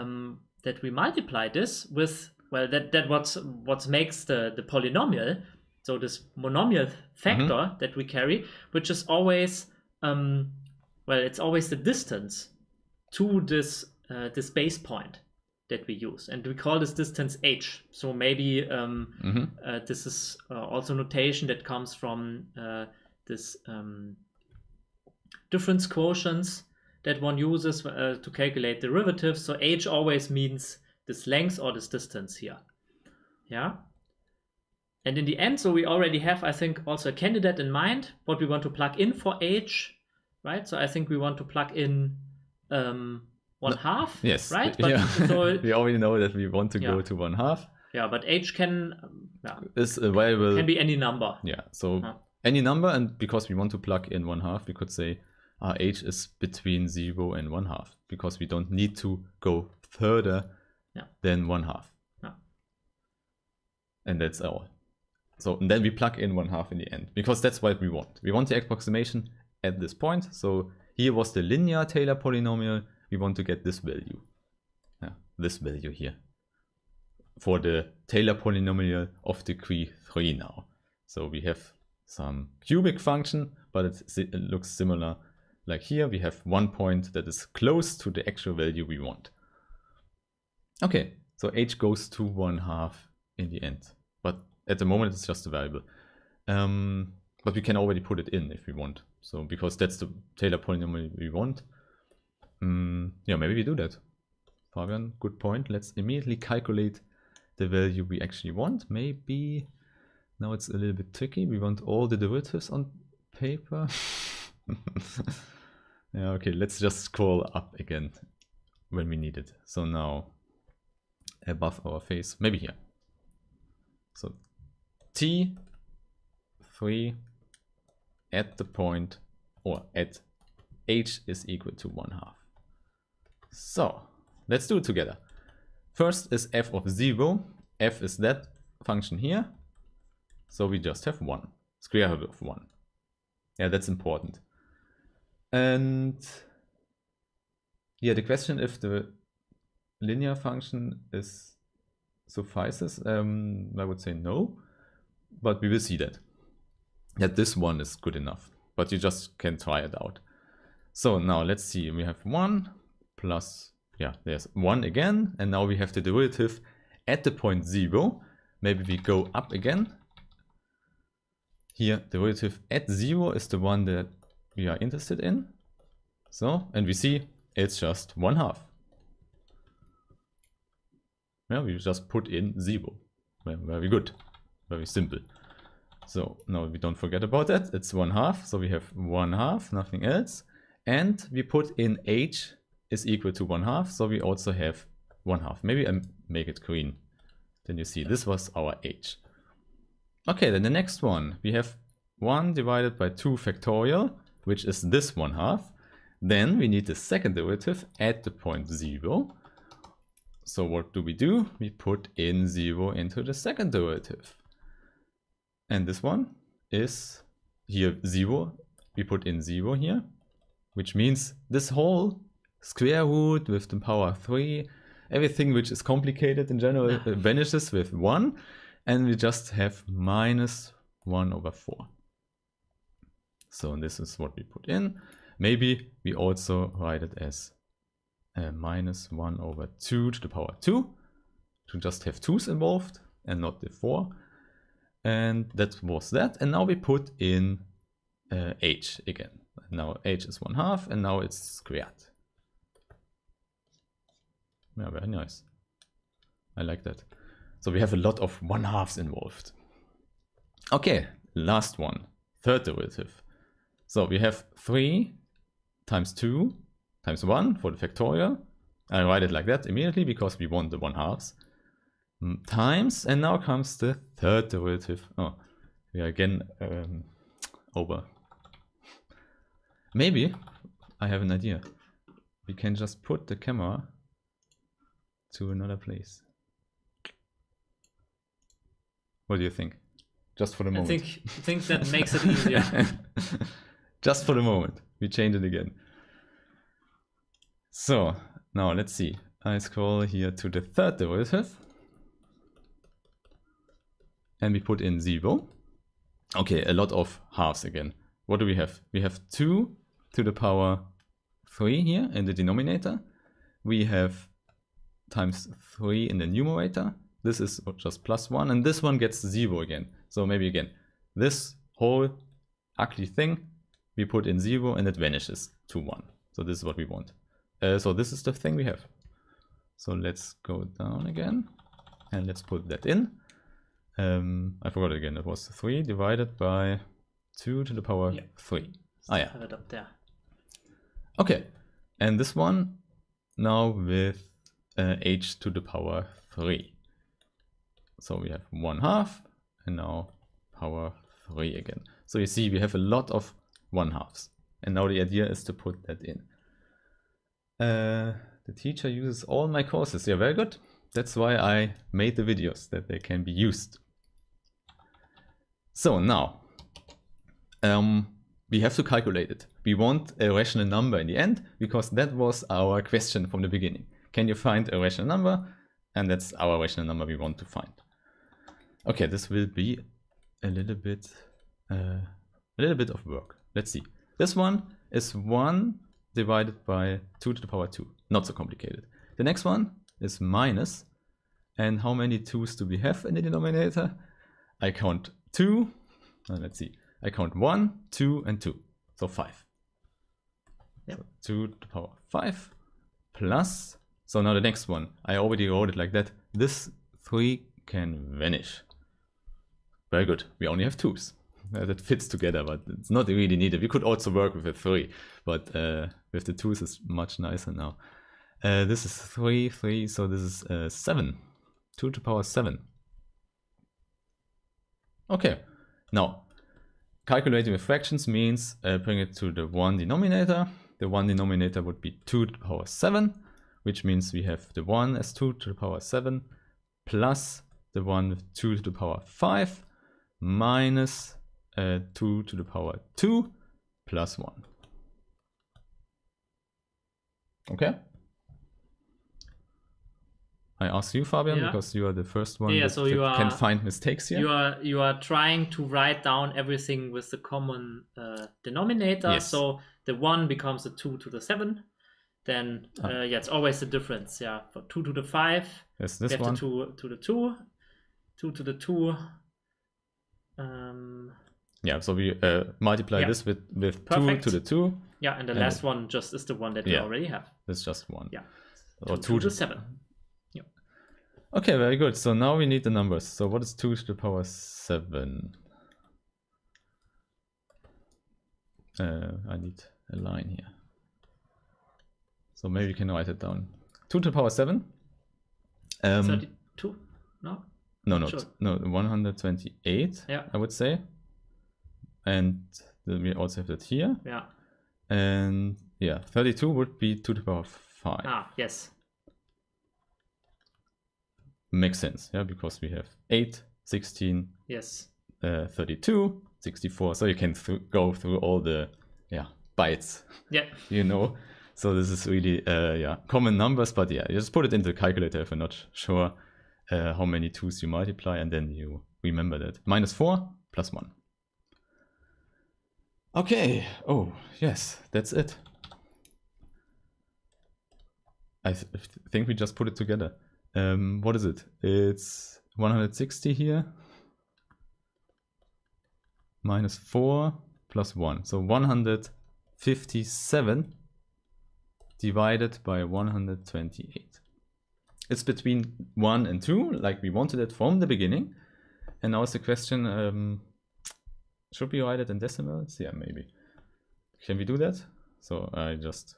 multiply this with, well, that what makes the polynomial. So this monomial factor that we carry, which is always, it's always the distance to this base point that we use, and we call this distance h. So maybe this is also notation that comes from this difference quotients that one uses to calculate derivatives. So h always means this length or this distance here. Yeah. And in the end, so we already have, I think, also a candidate in mind, what we want to plug in for h, right? So I think we want to plug in 1/2, yes, right? But, yeah. So we already know that we want to go to 1/2. Yeah, but h can is available. Can be any number. Yeah, so any number, and because we want to plug in 1/2, we could say h is between 0 and 1/2, because we don't need to go further than 1/2. Yeah. And that's all. So and then we plug in 1/2 in the end, because that's what we want. We want the approximation at this point. So here was the linear Taylor polynomial. We want to get this value. Yeah, this value here. For the Taylor polynomial of degree 3 now. So we have some cubic function, but it looks similar. Like here, we have one point that is close to the actual value we want. Okay, so h goes to 1/2 in the end. But at the moment, it's just a variable. But we can already put it in if we want. So because that's the Taylor polynomial we want. Yeah, maybe we do that. Fabian, good point. Let's immediately calculate the value we actually want. Maybe now it's a little bit tricky. We want all the derivatives on paper. Yeah, okay, let's just scroll up again when we need it. So now above our face, maybe here. So T3 at the point, or at h is equal to 1/2. So let's do it together. First is f of 0. F is that function here. So we just have 1, square root of 1. Yeah, that's important. And yeah, the question if the linear function is suffices, I would say no, but we will see that this one is good enough, but you just can try it out. So now let's see, we have 1 plus, yeah, there's 1 again, and now we have the derivative at the point 0. Maybe we go up again. Here, derivative at 0 is the one that we are interested in. So, and we see it's just 1/2. Yeah, we just put in 0. Very good, very simple. So now we don't forget about that. It's 1/2, so we have 1/2, nothing else. And we put in h is equal to 1/2, so we also have 1/2. Maybe I make it green. Then you see this was our h. Okay, then the next one, we have 1 divided by 2 factorial, which is this 1/2. Then we need the second derivative at the point 0. So what do? We put in 0 into the second derivative. And this one is here 0, we put in 0 here, which means this whole square root with the power 3, everything which is complicated in general vanishes with 1, and we just have minus 1 over 4. So this is what we put in. Maybe we also write it as minus 1 over 2 to the power 2, to just have 2's involved and not the 4. And that was that. And now we put in h again. Now h is 1/2 and now it's squared. Yeah, very nice. I like that. So we have a lot of 1/2s involved. Okay, last one, third derivative. So we have 3 times 2 times 1 for the factorial. I write it like that immediately because we want the 1/2s. Times, and now comes the third derivative. Oh, we are again over. Maybe I have an idea. We can just put the camera to another place. What do you think? Just for the moment. I think that makes it easier. Just for the moment. We change it again. So now let's see. I scroll here to the third derivative. And we put in 0. Okay, a lot of halves again. What do we have? We have 2 to the power 3 here in the denominator. We have times 3 in the numerator. This is just plus 1, and this one gets 0 again. So maybe again, this whole ugly thing, we put in 0 and it vanishes to 1. So this is what we want. So this is the thing we have. So let's go down again and let's put that in. I forgot it again. It was 3 divided by 2 to the power 3. So yeah. Have it up there. Okay, and this one now with h to the power 3. So we have 1/2 and now power 3 again. So you see we have a lot of 1/2s. And now the idea is to put that in. The teacher uses all my courses. Yeah, very good. That's why I made the videos, that they can be used. So now, we have to calculate it. We want a rational number in the end, because that was our question from the beginning. Can you find a rational number? And that's our rational number we want to find. Okay, this will be a little bit of work. Let's see. This one is 1 divided by 2 to the power 2. Not so complicated. The next one is minus. And how many 2's do we have in the denominator? I count 2. Let's see. I count 1, 2, and 2. So 5. Yep. So 2 to the power 5 plus. So now the next one. I already wrote it like that. This 3 can vanish. Very good. We only have 2's. That fits together, but it's not really needed. We could also work with a 3, but with the 2's it's much nicer now. This is 3, 3, so this is 7. 2 to the power 7. Okay, now calculating with fractions means bring it to the 1 denominator. The 1 denominator would be 2 to the power 7, which means we have the 1 as 2 to the power 7 plus the 1 with 2 to the power 5 minus 2 to the power 2 plus 1. Okay? I ask you, Fabian, because you are the first one that can find mistakes here. You are trying to write down everything with the common denominator. Yes. So the 1 becomes a 2 to the 7. Then it's always the difference. Yeah, for 2 to the 5. Yes, this one. 2 to the 2. 2 to the 2. Yeah, so we multiply this with 2 to the 2. Yeah, and the last one just is the one that we already have. It's just 1. Yeah. Or 2 to the 7. Yeah. Okay, very good. So now we need the numbers. So what is 2 to the power 7? I need a line here. So maybe we can write it down. 2 to the power 7. 32? No? No, sure. No, 128, I would say. And then we also have that here. Yeah. And 32 would be 2 to the power 5. Ah, yes. Makes sense, because we have 8, 16, 32, 64. So you can go through all the bytes. Yeah. You know. So this is really common numbers, but you just put it into the calculator if you're not sure how many 2's you multiply, and then you remember that. -4 + 1. Okay. Oh, yes, that's it. I think we just put it together. What is it? It's 160 here. -4 + 1. So 157 divided by 128. It's between 1 and 2, like we wanted it from the beginning. And now it's the question, should we write it in decimals? Yeah, maybe. Can we do that? So I just,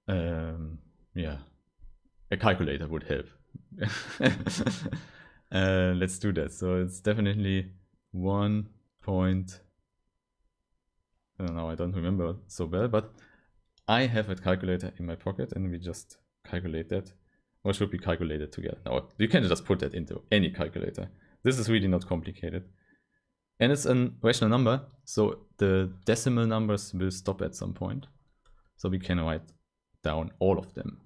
a calculator would help. Let's do that. So it's definitely 1 point, now I don't remember so well, but I have a calculator in my pocket and we just calculate that. Or should be calculated together? No, you can just put that into any calculator. This is really not complicated. And it's a rational number, so the decimal numbers will stop at some point. So we can write down all of them.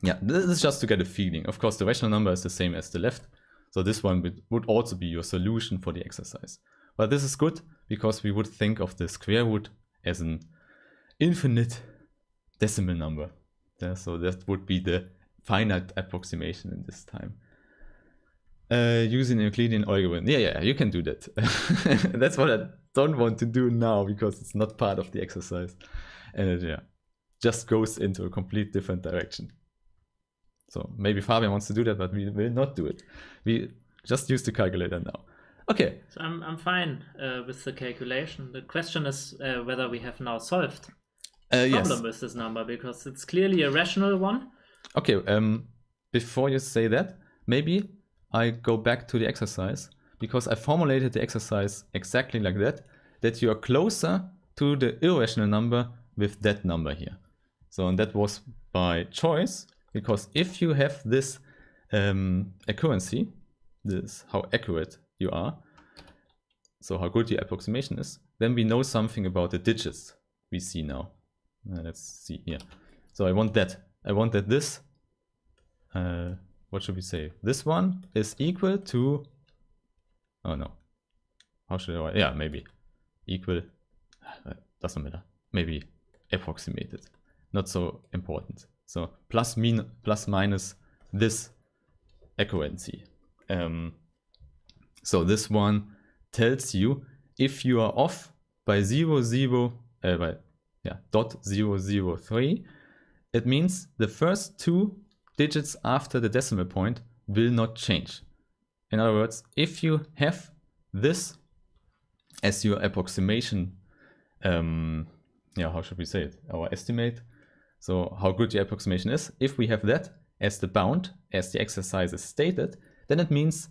Yeah, this is just to get a feeling. Of course, the rational number is the same as the left. So this one would also be your solution for the exercise. But this is good because we would think of the square root as an infinite decimal number. Yeah, so that would be the finite approximation in this time. Using Euclidean algorithm. Yeah, you can do that. That's what I don't want to do now because it's not part of the exercise. And it just goes into a complete different direction. So maybe Fabian wants to do that, but we will not do it. We just use the calculator now. Okay. So I'm fine with the calculation. The question is whether we have now solved the problem with this number, because it's clearly a rational one. Okay, before you say that, maybe I go back to the exercise, because I formulated the exercise exactly like that you are closer to the irrational number with that number here. So, and that was by choice, because if you have this accuracy, this how accurate you are, so how good your approximation is, then we know something about the digits we see now. Let's see here. So I want that. I want that this, what should we say? This one is equal to, oh no. How should I write? Yeah, maybe equal, doesn't matter. Maybe approximated. Not so important. So plus minus this accuracy. So this one tells you if you are off by 0.003, it means the first 2 digits after the decimal point will not change. In other words, if you have this as your approximation, how should we say it? Our estimate. So how good your approximation is. If we have that as the bound, as the exercise is stated, then it means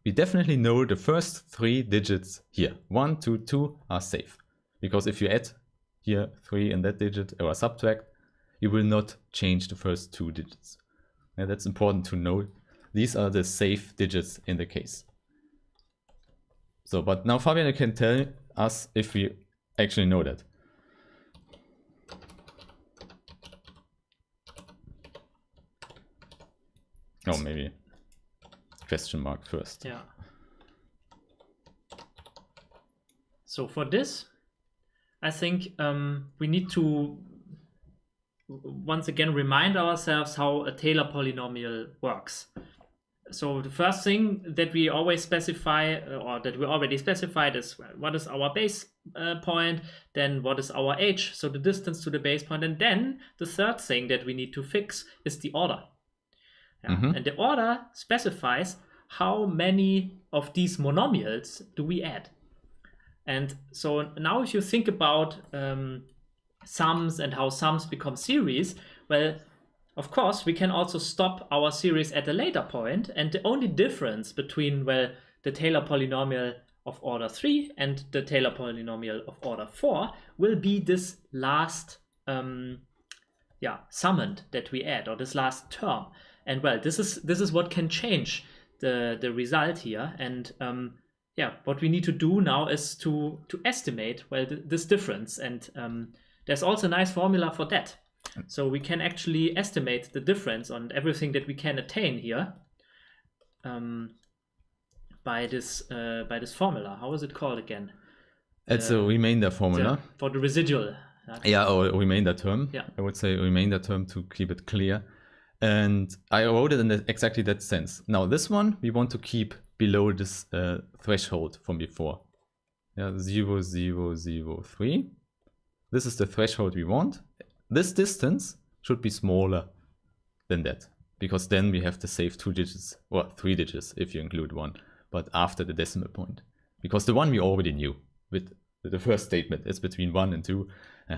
we definitely know the first 3 digits here. 1, 2, 2 are safe. Because if you add here 3 and that digit or subtract, you will not change the first 2 digits. And that's important to know. These are the safe digits in the case. So, but now Fabian can tell us if we actually know that. Oh, maybe question mark first. Yeah. So for this, I think we need to once again remind ourselves how a Taylor polynomial works. So the first thing that we always specify, or that we already specified, is what is our base point, then what is our h, so the distance to the base point, and then the third thing that we need to fix is the order. And the order specifies how many of these monomials do we add. And so now if you think about sums and how sums become series, well, of course, we can also stop our series at a later point, and the only difference between, well, the Taylor polynomial of order 3 and the Taylor polynomial of order 4 will be this last summand that we add, or this last term. And well, this is what can change the result here. And yeah, what we need to do now is to estimate, well, this difference. And there's also a nice formula for that. So we can actually estimate the difference on everything that we can attain here by this formula. How is it called again? It's a remainder formula. For the residual. Yeah, or a remainder term. Yeah. I would say a remainder term to keep it clear. And I wrote it in exactly that sense. Now this one, we want to keep below this threshold from before. Yeah, 0, 0, 0, 3. This is the threshold we want. This distance should be smaller than that, because then we have to save 2 digits, or 3 digits if you include 1, but after the decimal point. Because the one we already knew with the first statement is between 1 and 2.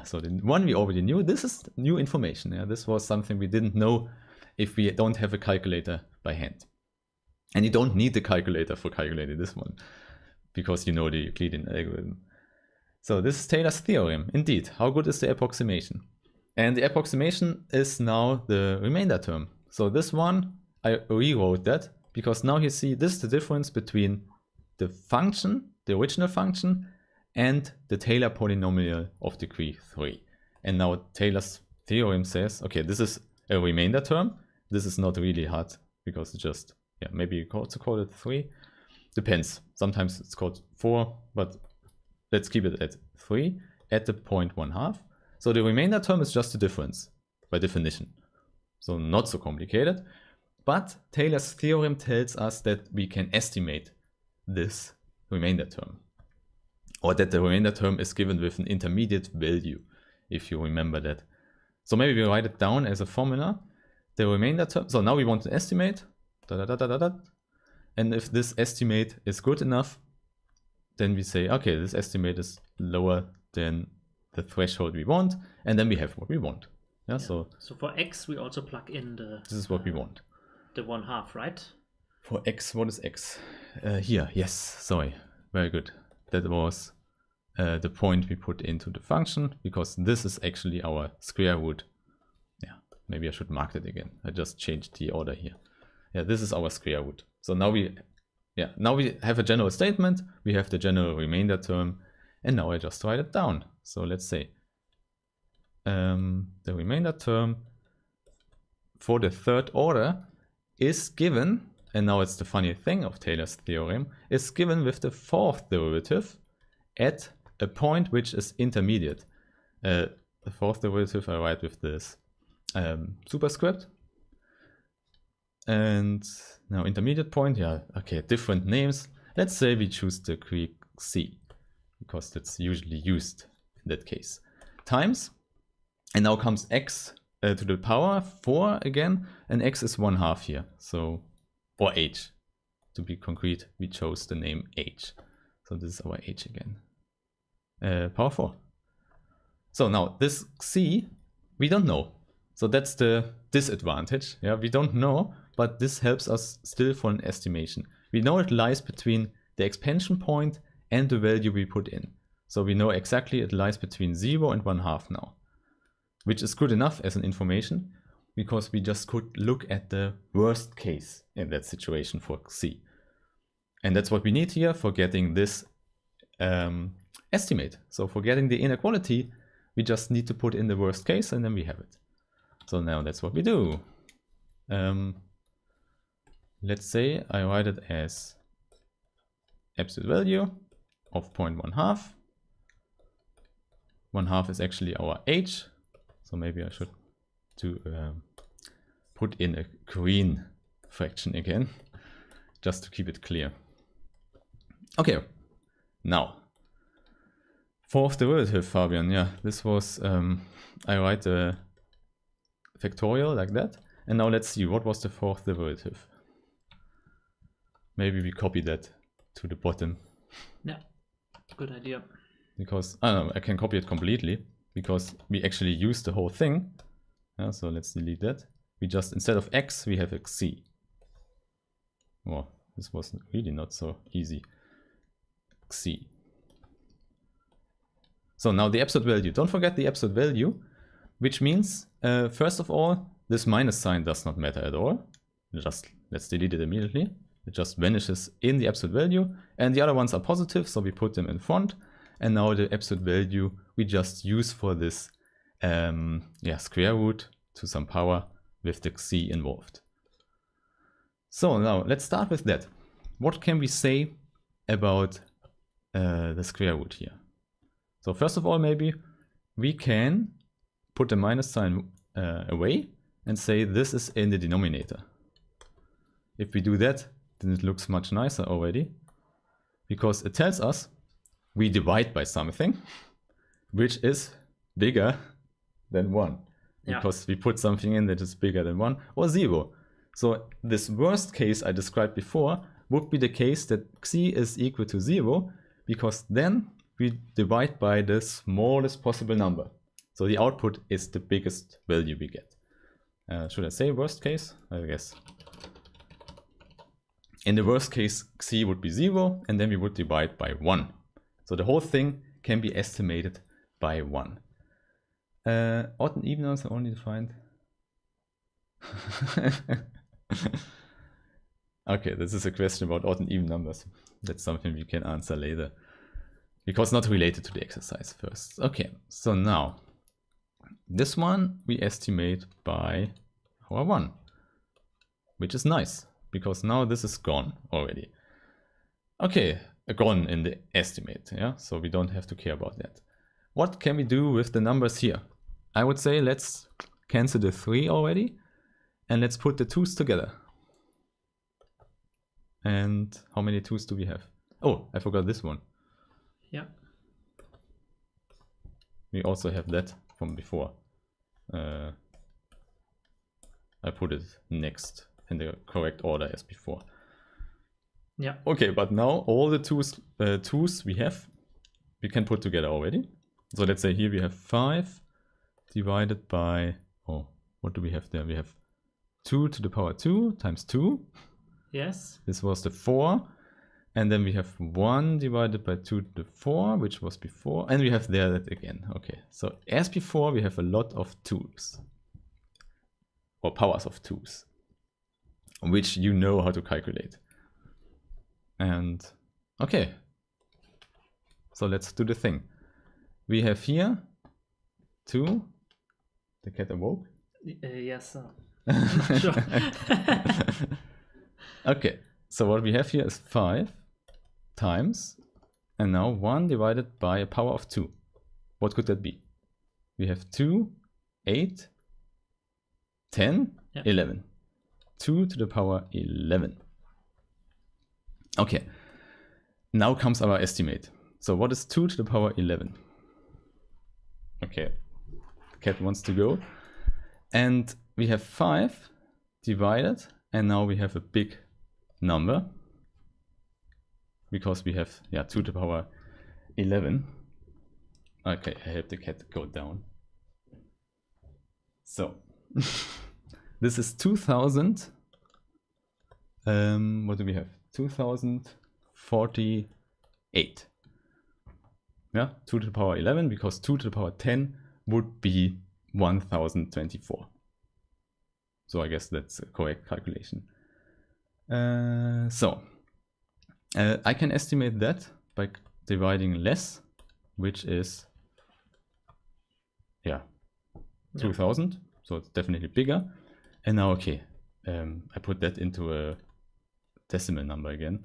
So the one we already knew, this is new information. Yeah, this was something we didn't know if we don't have a calculator by hand. And you don't need the calculator for calculating this one, because you know the Euclidean algorithm. So this is Taylor's theorem. Indeed, how good is the approximation? And the approximation is now the remainder term. So this one, I rewrote that, because now you see this is the difference between the function, the original function, and the Taylor polynomial of degree 3. And now Taylor's theorem says, okay, this is a remainder term. This is not really hard, because it's just, yeah, maybe you also call it 3. Depends. Sometimes it's called 4, but let's keep it at 3 at the point 1/2. So the remainder term is just the difference by definition. So not so complicated. But Taylor's theorem tells us that we can estimate this remainder term, or that the remainder term is given with an intermediate value, if you remember that. So maybe we write it down as a formula. The remainder term, so now we want to estimate, and if this estimate is good enough, then we say, okay, this estimate is lower than the threshold we want, and then we have what we want. Yeah. So for x, we also plug in this is what we want. The 1/2, right? For x, what is x? Here, yes, sorry, very good. That was the point we put into the function, because this is actually our square root. Yeah, maybe I should mark it again. I just changed the order here. Yeah, this is our square root. So now we have a general statement, we have the general remainder term, and now I just write it down. So let's say the remainder term for the third order is given, and now it's the funny thing of Taylor's theorem, is given with the fourth derivative at a point which is intermediate. The fourth derivative I write with this superscript. And now intermediate point, yeah, okay, different names. Let's say we choose the Greek C, because that's usually used in that case. Times, and now comes x to the power 4 again, and x is 1/2 here, so, or h. To be concrete, we chose the name h. So this is our h again. Power 4. So now this c, we don't know. So that's the disadvantage. Yeah, we don't know, but this helps us still for an estimation. We know it lies between the expansion point and the value we put in. So we know exactly it lies between 0 and 1/2 now, which is good enough as an information, because we just could look at the worst case in that situation for C. And that's what we need here for getting this estimate. So for getting the inequality, we just need to put in the worst case, and then we have it. So now that's what we do. Let's say I write it as absolute value of 0.1/2. 1/2 is actually our h. So maybe I should put in a green fraction again, just to keep it clear. Okay, now fourth derivative, Fabian. Yeah, this was, I write the factorial like that. And now let's see, what was the fourth derivative? Maybe we copy that to the bottom. Yeah, good idea. Because, I don't know, I can copy it completely, because we actually use the whole thing. Yeah, so let's delete that. We just, instead of x, we have xc. Oh, this was really not so easy. Xc. So now the absolute value. Don't forget the absolute value, which means, first of all, this minus sign does not matter at all. Just let's delete it immediately. It just vanishes in the absolute value. And the other ones are positive, so we put them in front. And now the absolute value we just use for this square root to some power with the xi involved. So now let's start with that. What can we say about the square root here? So first of all, maybe we can put the minus sign away and say this is in the denominator. If we do that, then it looks much nicer already, because it tells us we divide by something which is bigger than 1. Yeah. Because we put something in that is bigger than 1 or 0. So this worst case I described before would be the case that xi is equal to 0, because then we divide by the smallest possible number. So the output is the biggest value we get. Should I say worst case? I guess. In the worst case, xi would be 0, and then we would divide by 1. So the whole thing can be estimated by 1. Odd and even numbers are only defined. Okay, this is a question about odd and even numbers. That's something we can answer later, because not related to the exercise first. Okay, so now this one we estimate by our 1, which is nice, because now this is gone already. Okay, gone in the estimate, yeah, so we don't have to care about that. What can we do with the numbers here? I would say let's cancel the 3 already, and let's put the 2's together. And how many 2's do we have? Oh, I forgot this one. Yeah. We also have that from before. I put it next in the correct order as before. Yeah. Okay, but now all the 2's we have, we can put together already. So let's say here we have 5 divided by, oh, what do we have there? We have 2 to the power 2 times 2. Yes. This was the 4. And then we have 1 divided by 2 to the 4, which was before. And we have there that again. Okay, so as before, we have a lot of 2's. Or powers of 2's. Which you know how to calculate. And okay. So let's do the thing. We have here 2. The cat awoke? Yes, sir. Not sure. Okay, so what we have here is 5 times, and now 1 divided by a power of 2. What could that be? We have 2, 8, 10, yeah. 11. 2 to the power 11. Okay, now comes our estimate. So what is 2 to the power 11? Okay, cat wants to go. And we have 5 divided, and now we have a big number, because we have 2 to the power 11. Okay, I have the cat go down. So this is 2000. What do we have? 2048. Yeah, 2 to the power 11, because 2 to the power 10 would be 1024. So I guess that's a correct calculation. I can estimate that by dividing less, which is 2000. So it's definitely bigger. And now, okay, I put that into a decimal number again.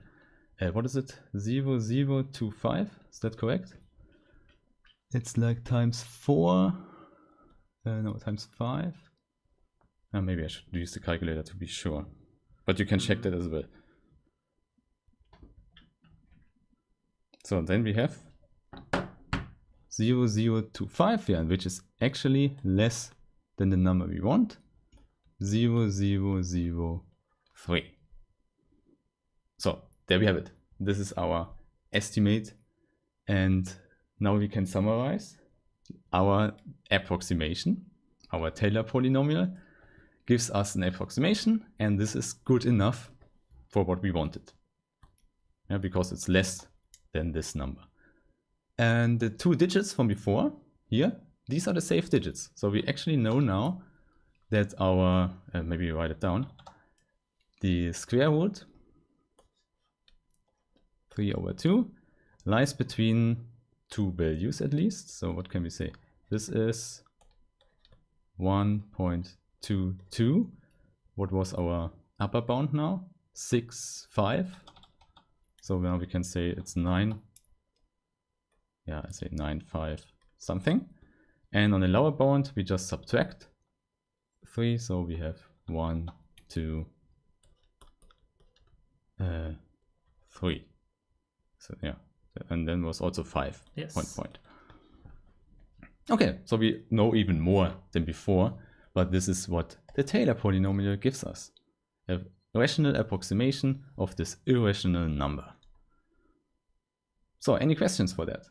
What is it? 0025? Is that correct? It's like times 4. No, times 5. Maybe I should use the calculator to be sure. But you can check that as well. So then we have 0025 here, which is actually less than the number we want. 0003. So there we have it. This is our estimate. And now we can summarize our approximation. Our Taylor polynomial gives us an approximation, and this is good enough for what we wanted. Yeah, because it's less than this number. And the 2 digits from before, here, these are the safe digits. So we actually know now that our, maybe write it down, the square root 3 over 2 lies between two values at least. So what can we say? This is 1.22. What was our upper bound now? 6, 5. So now we can say it's 9. Yeah, I say 9, 5 something. And on the lower bound, we just subtract 3. So we have 1, 2, 3. So yeah, and then was also 5. Yes. Point. Okay, so we know even more than before, but this is what the Taylor polynomial gives us. A rational approximation of this irrational number. So any questions for that?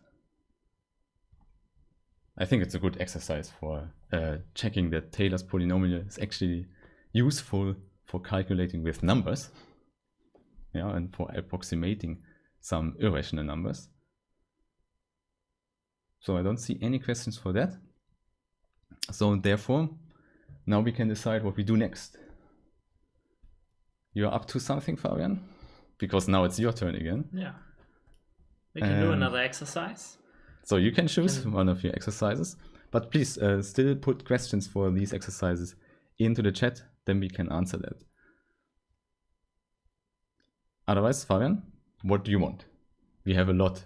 I think it's a good exercise for checking that Taylor's polynomial is actually useful for calculating with numbers, yeah, and for approximating some irrational numbers. So I don't see any questions for that. So therefore, now we can decide what we do next. You're up to something, Fabian? Because now it's your turn again. Yeah. We can do another exercise. So you can choose one of your exercises, but please still put questions for these exercises into the chat, then we can answer that. Otherwise, Fabian, what do you want? We have a lot.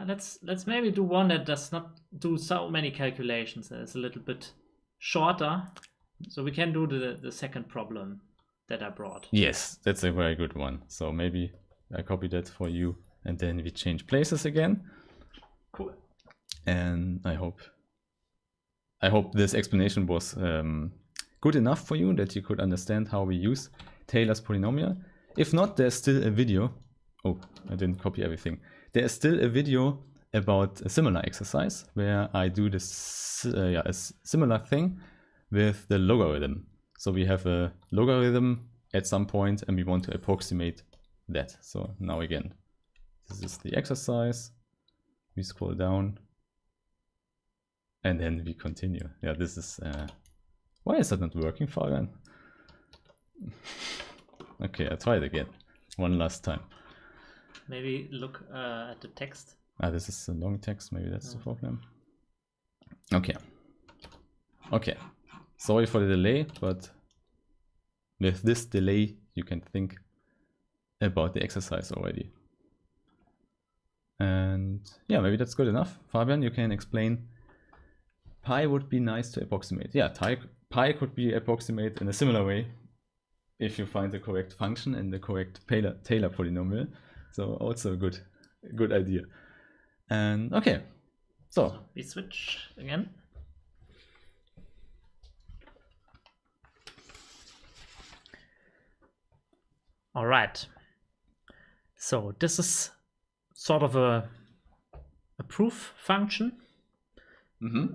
Let's maybe do one that does not do so many calculations. It's a little bit shorter. So we can do the second problem that I brought. Yes, that's a very good one. So maybe I copy that for you and then we change places again. Cool. And I hope this explanation was good enough for you, that you could understand how we use Taylor's polynomial. If not, there's still a video. Oh, I didn't copy everything. There is still a video about a similar exercise where I do this a similar thing with the logarithm. So we have a logarithm at some point and we want to approximate that. So now again, this is the exercise. We scroll down and then we continue. Yeah, this is why is that not working, Fabian? Okay, I'll try it again one last time. Maybe look at the text. This is a long text, maybe that's the problem. Okay. Sorry for the delay, but with this delay you can think about the exercise already. And yeah, maybe that's good enough. Fabian, you can explain. Pi would be nice to approximate. Yeah, pi could be approximated in a similar way if you find the correct function and the correct Taylor polynomial. So also a good idea. And okay, so we switch again. All right. So this is sort of a proof function,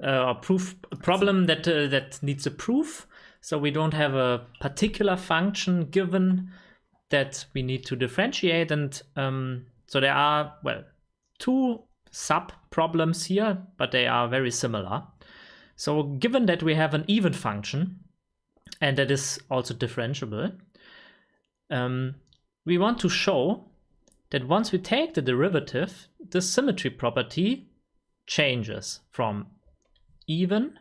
a proof problem that needs a proof. So we don't have a particular function given that we need to differentiate, and so there are, well, two sub problems here, but they are very similar. So given that we have an even function and that is also differentiable, we want to show that once we take the derivative, the symmetry property changes from even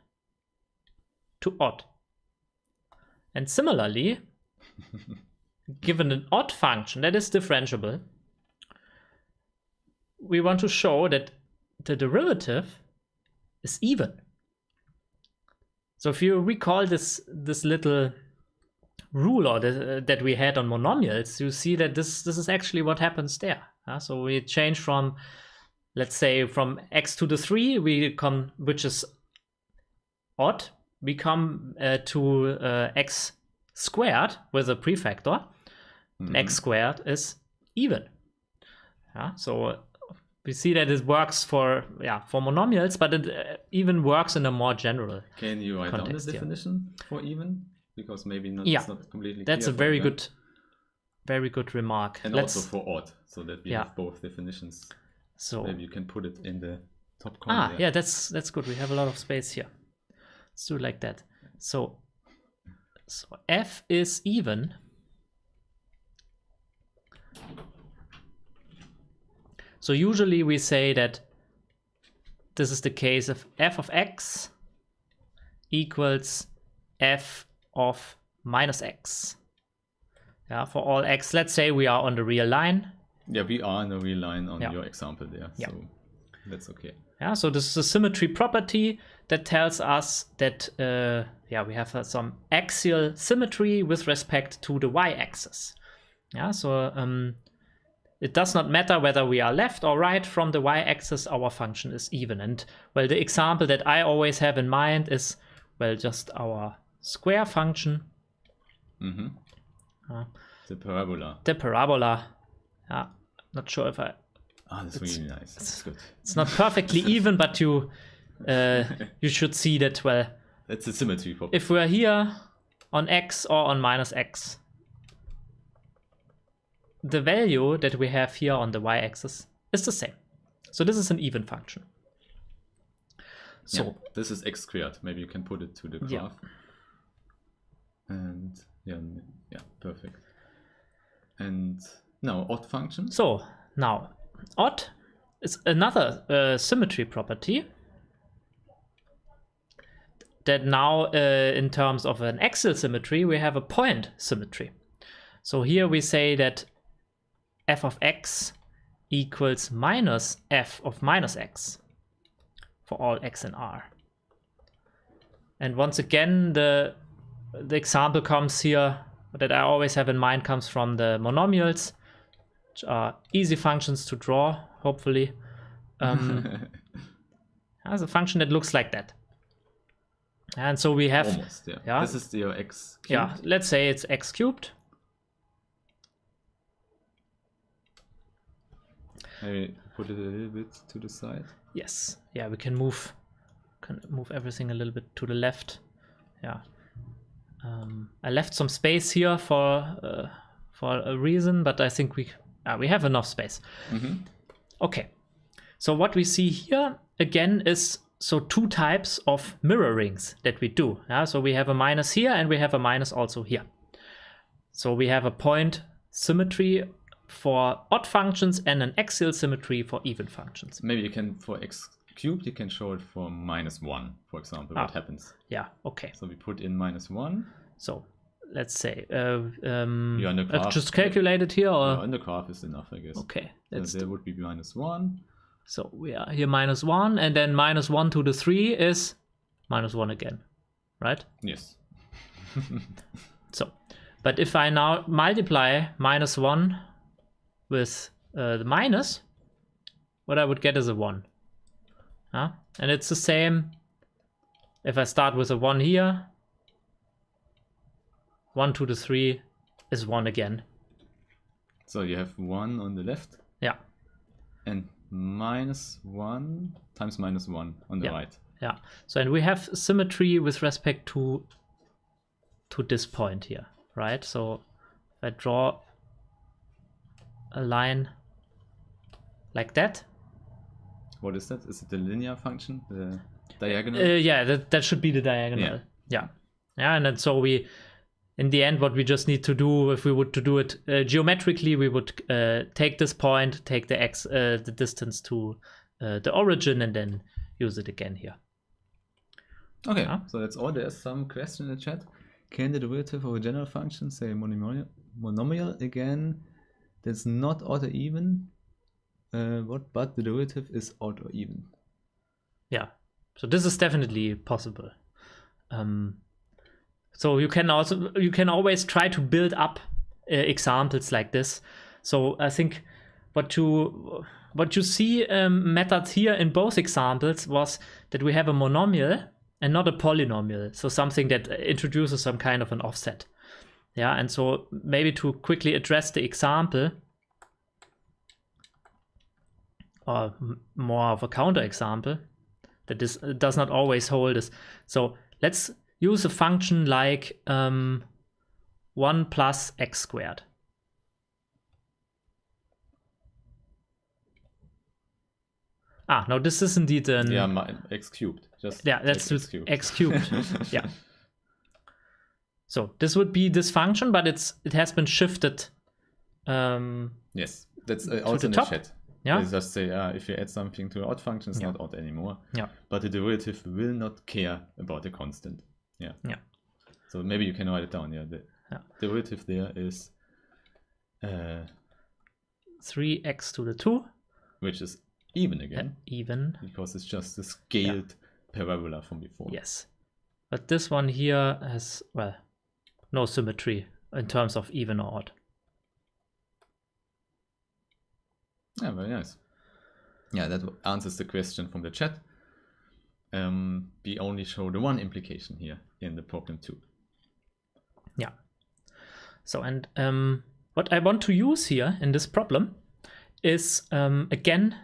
to odd. And similarly, given an odd function that is differentiable, we want to show that the derivative is even. So if you recall this little rule or that we had on monomials, you see that this is actually what happens there. So we change from, let's say, from x to the 3, which is odd, we come to x squared with a prefactor. X squared is even. So we see that it works for monomials, but it even works in a more general context. Can you write down the definition for even? Because maybe it's not completely clear. That's a very good remark. And also for odd, so that we have both definitions. So maybe you can put it in the top corner. Yeah, that's good. We have a lot of space here. Let's do it like that. So f is even So usually we say that this is the case if f of x equals f of minus x. Yeah, for all x, let's say we are on the real line. Yeah, we are on the real line on Yeah. your example there, Yeah. so that's okay. Yeah, so this is a symmetry property that tells us that we have some axial symmetry with respect to the y-axis. Yeah, so it does not matter whether we are left or right from the y-axis, our function is even. And well, the example that I always have in mind is, well, just our square function. The parabola. The parabola. Yeah, not sure if I... Ah, that's really nice. That's good. It's not perfectly even, but you should see that, well... That's a symmetry property. If we're here on x or on minus x, the value that we have here on the y-axis is the same. So this is an even function. So yeah, this is x squared. Maybe you can put it to the graph. Yeah. And yeah, perfect. And now odd function. So now odd is another symmetry property that now in terms of an axial symmetry, we have a point symmetry. So here we say that f of x equals minus f of minus x for all x in R. And once again, the example comes here that I always have in mind comes from the monomials, which are easy functions to draw, hopefully. As a function that looks like that. And so we have... Almost, yeah. This is your x cubed. Yeah, let's say it's x cubed. Maybe put it a little bit to the side. Yes. Yeah, we can move everything a little bit to the left. Yeah. I left some space here for a reason, but I think we have enough space. Okay. So what we see here again is two types of mirrorings that we do. Yeah? So we have a minus here and we have a minus also here. So we have a point symmetry for odd functions and an axial symmetry for even functions. Maybe you can, for x cubed, you can show it for -1, for example, what happens. Yeah, okay. So we put in -1. So let's say, You're on the graph. I've just calculated here, or? On the graph is enough, I guess. Okay. So there would be -1. So we are here -1, and then -1 to the 3 is -1 again, right? Yes. So, but if I now multiply -1 with the minus, what I would get is a 1. And it's the same if I start with a 1 here. 1 to the 3 is 1 again. So you have 1 on the left. Yeah. And -1 times -1 on the right. Yeah. So, and we have symmetry with respect to this point here, right? So if I draw a line like that. What is that? Is it the linear function? The diagonal? Yeah, that should be the diagonal. Yeah. And then so we, in the end, what we just need to do, if we would to do it geometrically, we would take this point, take the distance to the origin, and then use it again here. Okay, so that's all. There's some question in the chat. Can the derivative of a general function, say monomial again, that's not odd or even, but the derivative is odd or even? Yeah, so this is definitely possible. So you can always try to build up examples like this. So I think what you see method here in both examples was that we have a monomial and not a polynomial. So something that introduces some kind of an offset. Yeah, and so maybe to quickly address the example, or more of a counter example, that this does not always hold is. So let's use a function like 1 plus x squared. No, this is indeed an... Yeah, x cubed. That's x cubed. Yeah. So this would be this function, but it has been shifted. Yes, that's also in the chat. Yeah. They just say, if you add something to an odd function, it's not odd anymore. Yeah. But the derivative will not care about the constant. Yeah. Yeah. So maybe you can write it down. Yeah. The derivative there is 3x to the 2. Which is even again. Even. Because it's just the scaled parabola from before. Yes. But this one here has, well, no symmetry in terms of even or odd. Yeah, very nice. Yeah, that answers the question from the chat. We only show the one implication here in the problem 2. Yeah. So, and what I want to use here in this problem is, again,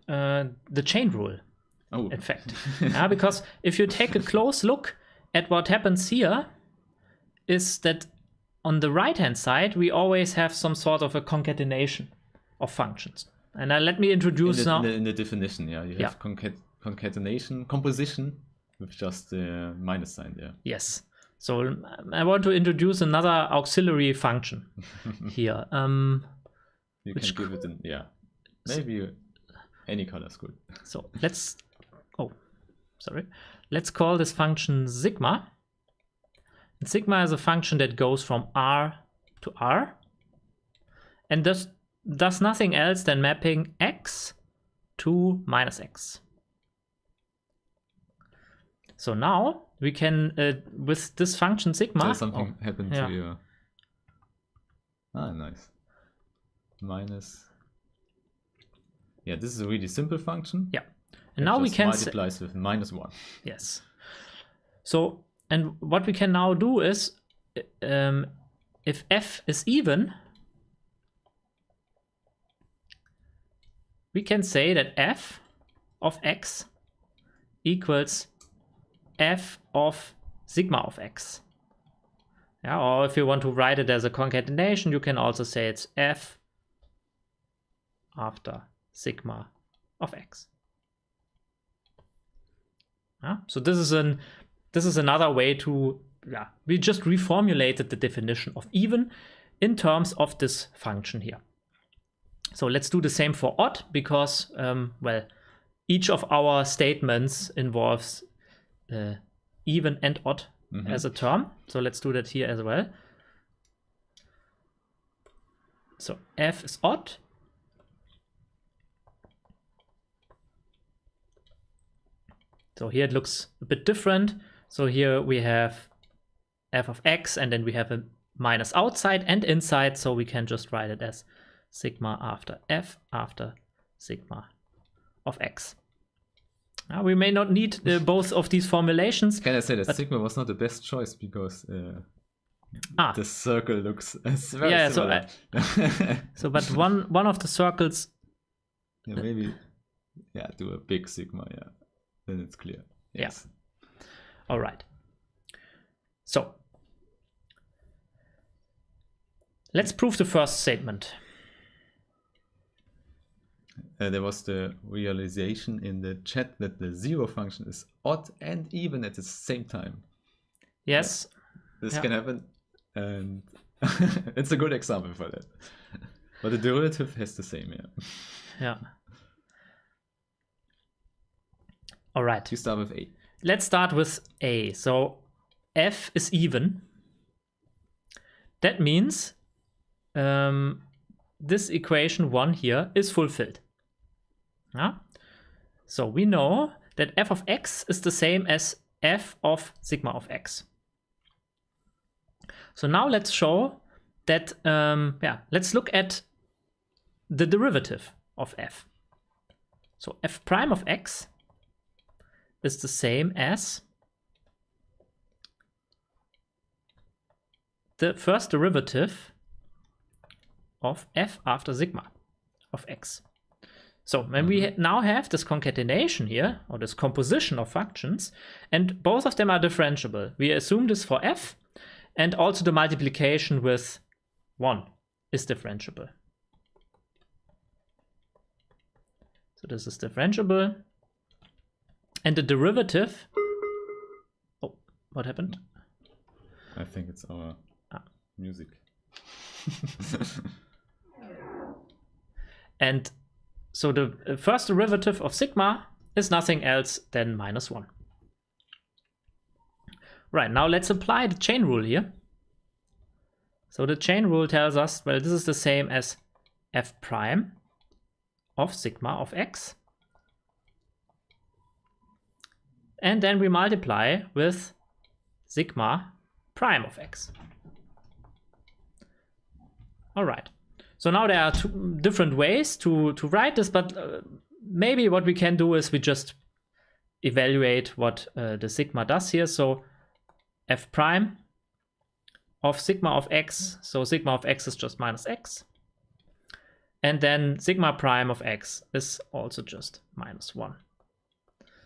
the chain rule. Oh. In fact. Because if you take a close look at what happens here, is that on the right-hand side, we always have some sort of a concatenation of functions. And let me introduce in the definition, you have concatenation, composition with just the minus sign there. Yes. So I want to introduce another auxiliary function here. You can give it maybe any color is good. So let's call this function sigma. And sigma is a function that goes from R to R and does nothing else than mapping x to minus x. So now we can, with this function sigma... So something happened to your... nice. Minus... Yeah, this is a really simple function. Yeah. And now we can... multiplies with minus 1. Yes. So, and what we can now do is, if f is even, we can say that f of x equals f of sigma of x. Yeah, or if you want to write it as a concatenation, you can also say it's f after sigma of x. Yeah, so this is another way to, we just reformulated the definition of even in terms of this function here. So let's do the same for odd, because, well, each of our statements involves even and odd as a term. So let's do that here as well. So f is odd. So here it looks a bit different. So here we have f of x, and then we have a minus outside and inside, so we can just write it as sigma after f after sigma of x. We may not need both of these formulations. Can I say that sigma was not the best choice because the circle looks very similar. But one of the circles. Maybe do a big sigma. Then it's clear. Yes. Yeah. All right. So let's prove the first statement. There was the realization in the chat that the zero function is odd and even at the same time. Yes. This can happen, and it's a good example for that. But the derivative has the same, Yeah. All right. You start with A. Let's start with A. So f is even. That means this equation 1 here is fulfilled. So we know that f of x is the same as f of sigma of x. So now let's show that, let's look at the derivative of f. So f prime of x is the same as the first derivative of f after sigma of x. So when we now have this concatenation here, or this composition of functions, and both of them are differentiable, we assume this for f, and also the multiplication with 1 is differentiable. So this is differentiable. And the derivative, oh, what happened? I think it's our music. And So the first derivative of sigma is nothing else than -1. Right, now let's apply the chain rule here. So the chain rule tells us, well, this is the same as f prime of sigma of x. And then we multiply with sigma prime of x. All right. So now there are two different ways to write this, but maybe what we can do is we just evaluate what the sigma does here. So f prime of sigma of x, so sigma of x is just -x. And then sigma prime of x is also just -1.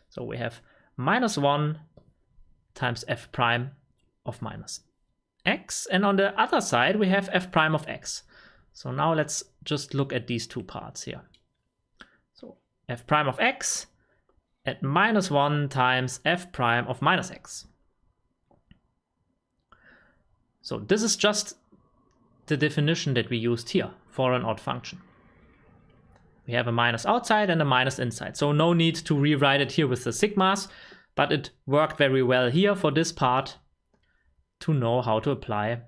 So we have -1 times f prime of -x. And on the other side, we have f prime of x. So now let's just look at these two parts here. So f prime of x at -1 times f prime of -x. So this is just the definition that we used here for an odd function. We have a minus outside and a minus inside. So no need to rewrite it here with the sigmas, but it worked very well here for this part to know how to apply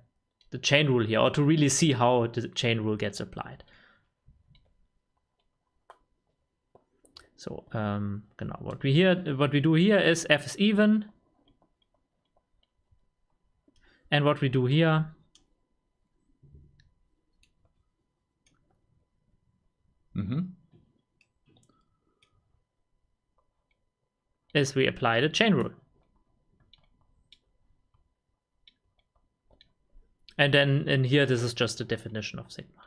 the chain rule here, or to really see how the chain rule gets applied. So genau, what we do here is f is even, and what we do here is we apply the chain rule. And then in here, this is just the definition of sigma.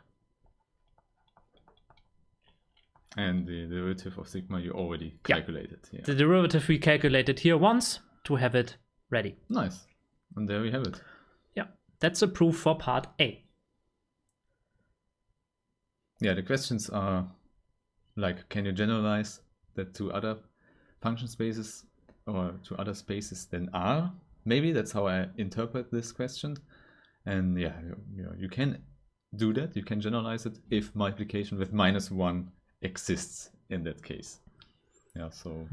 And the derivative of sigma you already calculated. Yeah. The derivative we calculated here once to have it ready. Nice. And there we have it. Yeah, that's a proof for part A. Yeah, the questions are like, can you generalize that to other function spaces or to other spaces than R? Maybe that's how I interpret this question. And yeah, you can do that. You can generalize it if multiplication with -1 exists in that case. Yeah, so,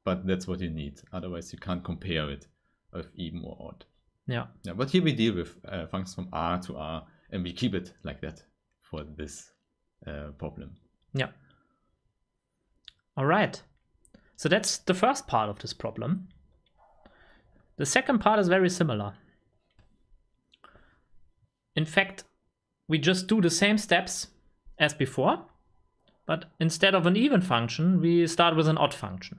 but that's what you need. Otherwise, you can't compare it with even or odd. Yeah. Yeah, but here we deal with functions from R to R, and we keep it like that for this problem. Yeah. All right. So that's the first part of this problem. The second part is very similar. In fact, we just do the same steps as before, but instead of an even function, we start with an odd function.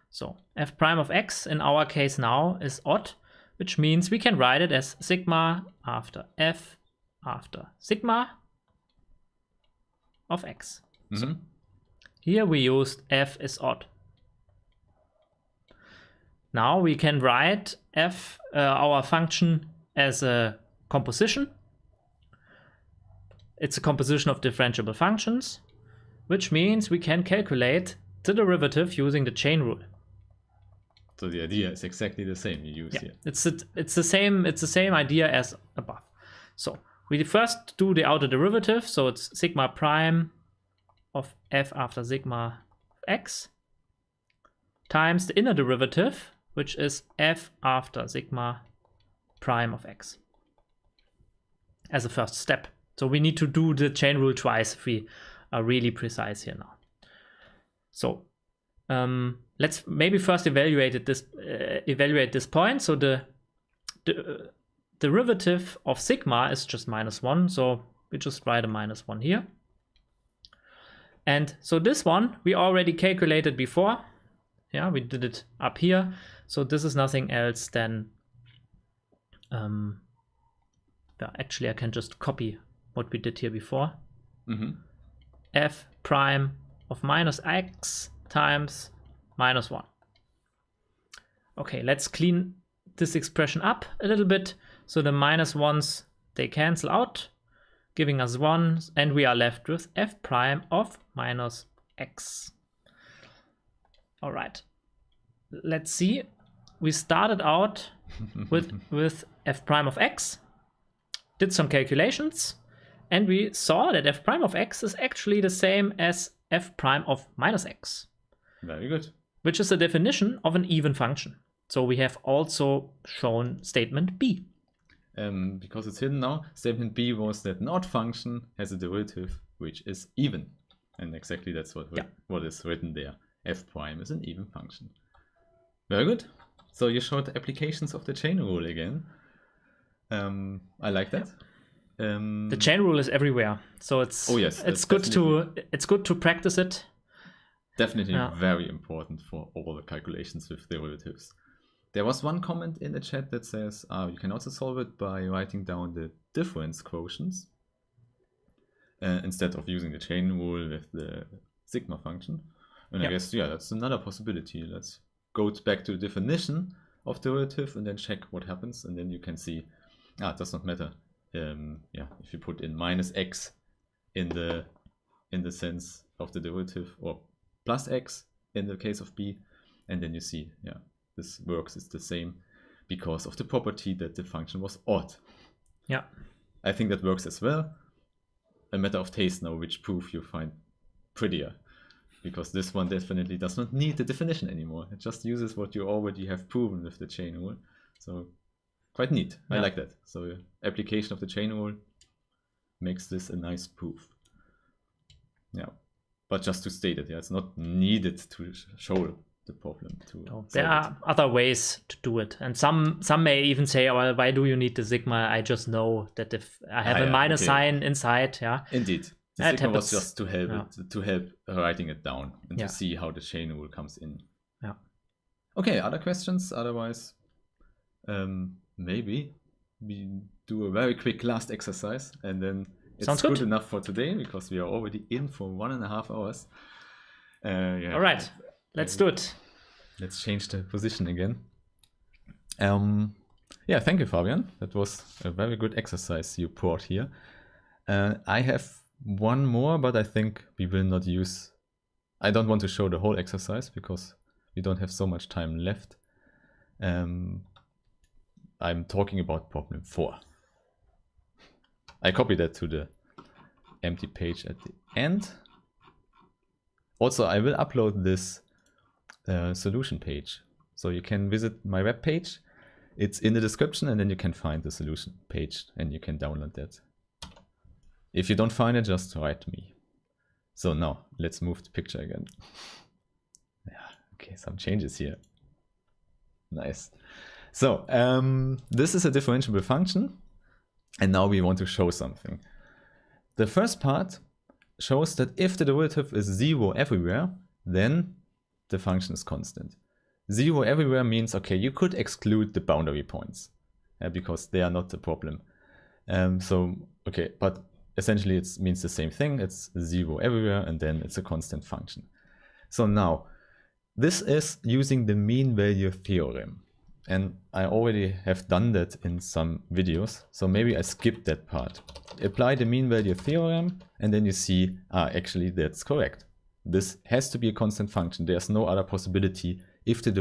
So f prime of x in our case now is odd, which means we can write it as sigma after f after sigma of x. So here we used f is odd. Now we can write f, our function, as a composition. It's a composition of differentiable functions, which means we can calculate the derivative using the chain rule. So the idea is exactly the same you use here. It's the same idea as above. So we first do the outer derivative, so it's sigma prime of f after sigma of x times the inner derivative, which is f after sigma prime of x as a first step. So we need to do the chain rule twice if we are really precise here now. So let's maybe first evaluate this point. So the derivative of sigma is just -1, so we just write a -1 here. And so this one we already calculated before. Yeah, we did it up here. So this is nothing else than actually I can just copy what we did here before. F prime of -x times -1. Okay, let's clean this expression up a little bit. So the -1s, they cancel out, giving us 1, and we are left with f prime of -x. All right, let's see. We started out with f prime of x, did some calculations, and we saw that f prime of x is actually the same as f prime of minus x. Very good. Which is the definition of an even function. So we have also shown statement B. Because it's hidden now, statement B was that an odd function has a derivative which is even. And exactly that's what is written there. F prime is an even function. Very good. So you showed the applications of the chain rule again. I like that. The chain rule is everywhere, so it's good to practice it. Definitely very important for all the calculations with derivatives. There was one comment in the chat that says you can also solve it by writing down the difference quotients instead of using the chain rule with the sigma function. And I guess, that's another possibility. Let's go back to the definition of derivative and then check what happens. And then you can see, it does not matter. If you put in minus x in the sense of the derivative, or plus x in the case of b, and then you see, this works, it's the same because of the property that the function was odd. Yeah. I think that works as well. A matter of taste now, which proof you find prettier. Because this one definitely does not need the definition anymore. It just uses what you already have proven with the chain rule. So quite neat. I like that. So application of the chain rule makes this a nice proof. Yeah. But just to state it, it's not needed to show the problem. There are other ways to do it. And some may even say, well, why do you need the sigma? I just know that if I have a minus sign inside, Indeed. The sigma was just to help writing it down and to see how the chain rule comes in. Yeah. Okay, other questions? Otherwise, maybe we do a very quick last exercise and then it's good enough for today because we are already in for 1.5 hours. All right, let's do it. Let's change the position again. Thank you, Fabian. That was a very good exercise you brought here. I have one more, but I think we will not use... I don't want to show the whole exercise because we don't have so much time left. I'm talking about problem 4. I copied that to the empty page at the end. Also, I will upload this solution page. So you can visit my web page. It's in the description and then you can find the solution page and you can download that. If you don't find it, just write me. So now let's move the picture again. Okay, some changes here. Nice. So this is a differentiable function. And now we want to show something. The first part shows that if the derivative is 0 everywhere, then the function is constant. 0 everywhere means, okay, you could exclude the boundary points because they are not the problem. But essentially it means the same thing. It's 0 everywhere and then it's a constant function. So now this is using the mean value theorem. And I already have done that in some videos, so maybe I skipped that part. Apply the mean value theorem, and then you see, actually that's correct. This has to be a constant function. There's no other possibility if the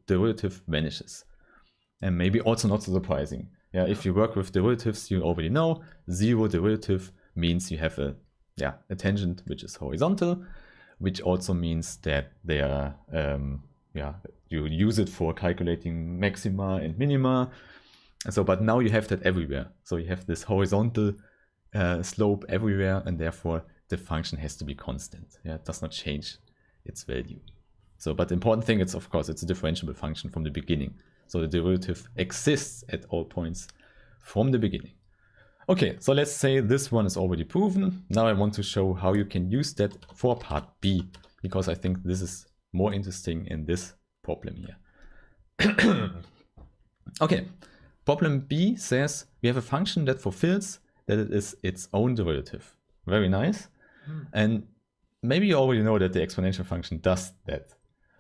derivative vanishes. And maybe also not so surprising. If you work with derivatives, you already know 0 derivative means you have a tangent which is horizontal, which also means that they are you use it for calculating maxima and minima. So, but now you have that everywhere. So you have this horizontal slope everywhere, and therefore the function has to be constant. It does not change its value. So, but the important thing is, of course, it's a differentiable function from the beginning. So the derivative exists at all points from the beginning. Okay, so let's say this one is already proven. Now I want to show how you can use that for part B, because I think this is more interesting in this problem here. Okay, problem B says we have a function that fulfills that it is its own derivative. Very nice. And maybe you already know that the exponential function does that.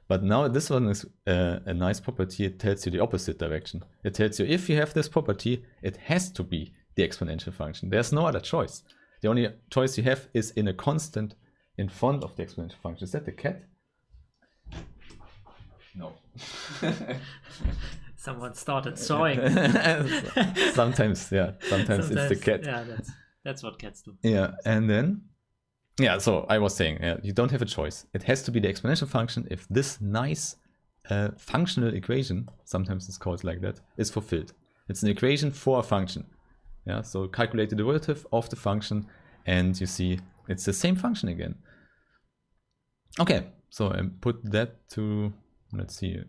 But now this one is a nice property. It tells you the opposite direction. It tells you if you have this property, it has to be the exponential function. There's no other choice. The only choice you have is in a constant in front of the exponential function. Is that the cat? No. Someone started sawing. Sometimes it's the cat. Yeah, That's what cats do. Yeah, and then, yeah, so I was saying, you don't have a choice. It has to be the exponential function if this nice functional equation, sometimes it's called like that, is fulfilled. It's an equation for a function. Yeah, so calculate the derivative of the function, and you see it's the same function again. Okay, so I put that to, let's see,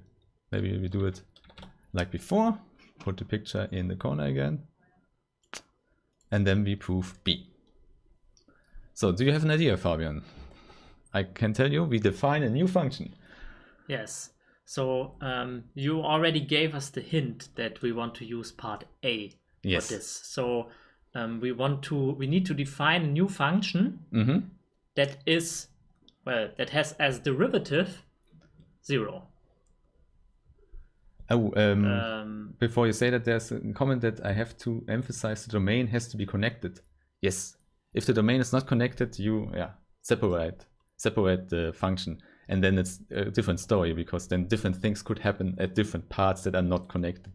maybe we do it like before. Put the picture in the corner again. And then we prove B. So do you have an idea, Fabian? I can tell you, we define a new function. Yes. So you already gave us the hint that we want to use part A for this. So we need to define a new function that is, well, that has as derivative 0. Oh, before you say that, there's a comment that I have to emphasize: the domain has to be connected. Yes, if the domain is not connected, you separate the function, and then it's a different story, because then different things could happen at different parts that are not connected.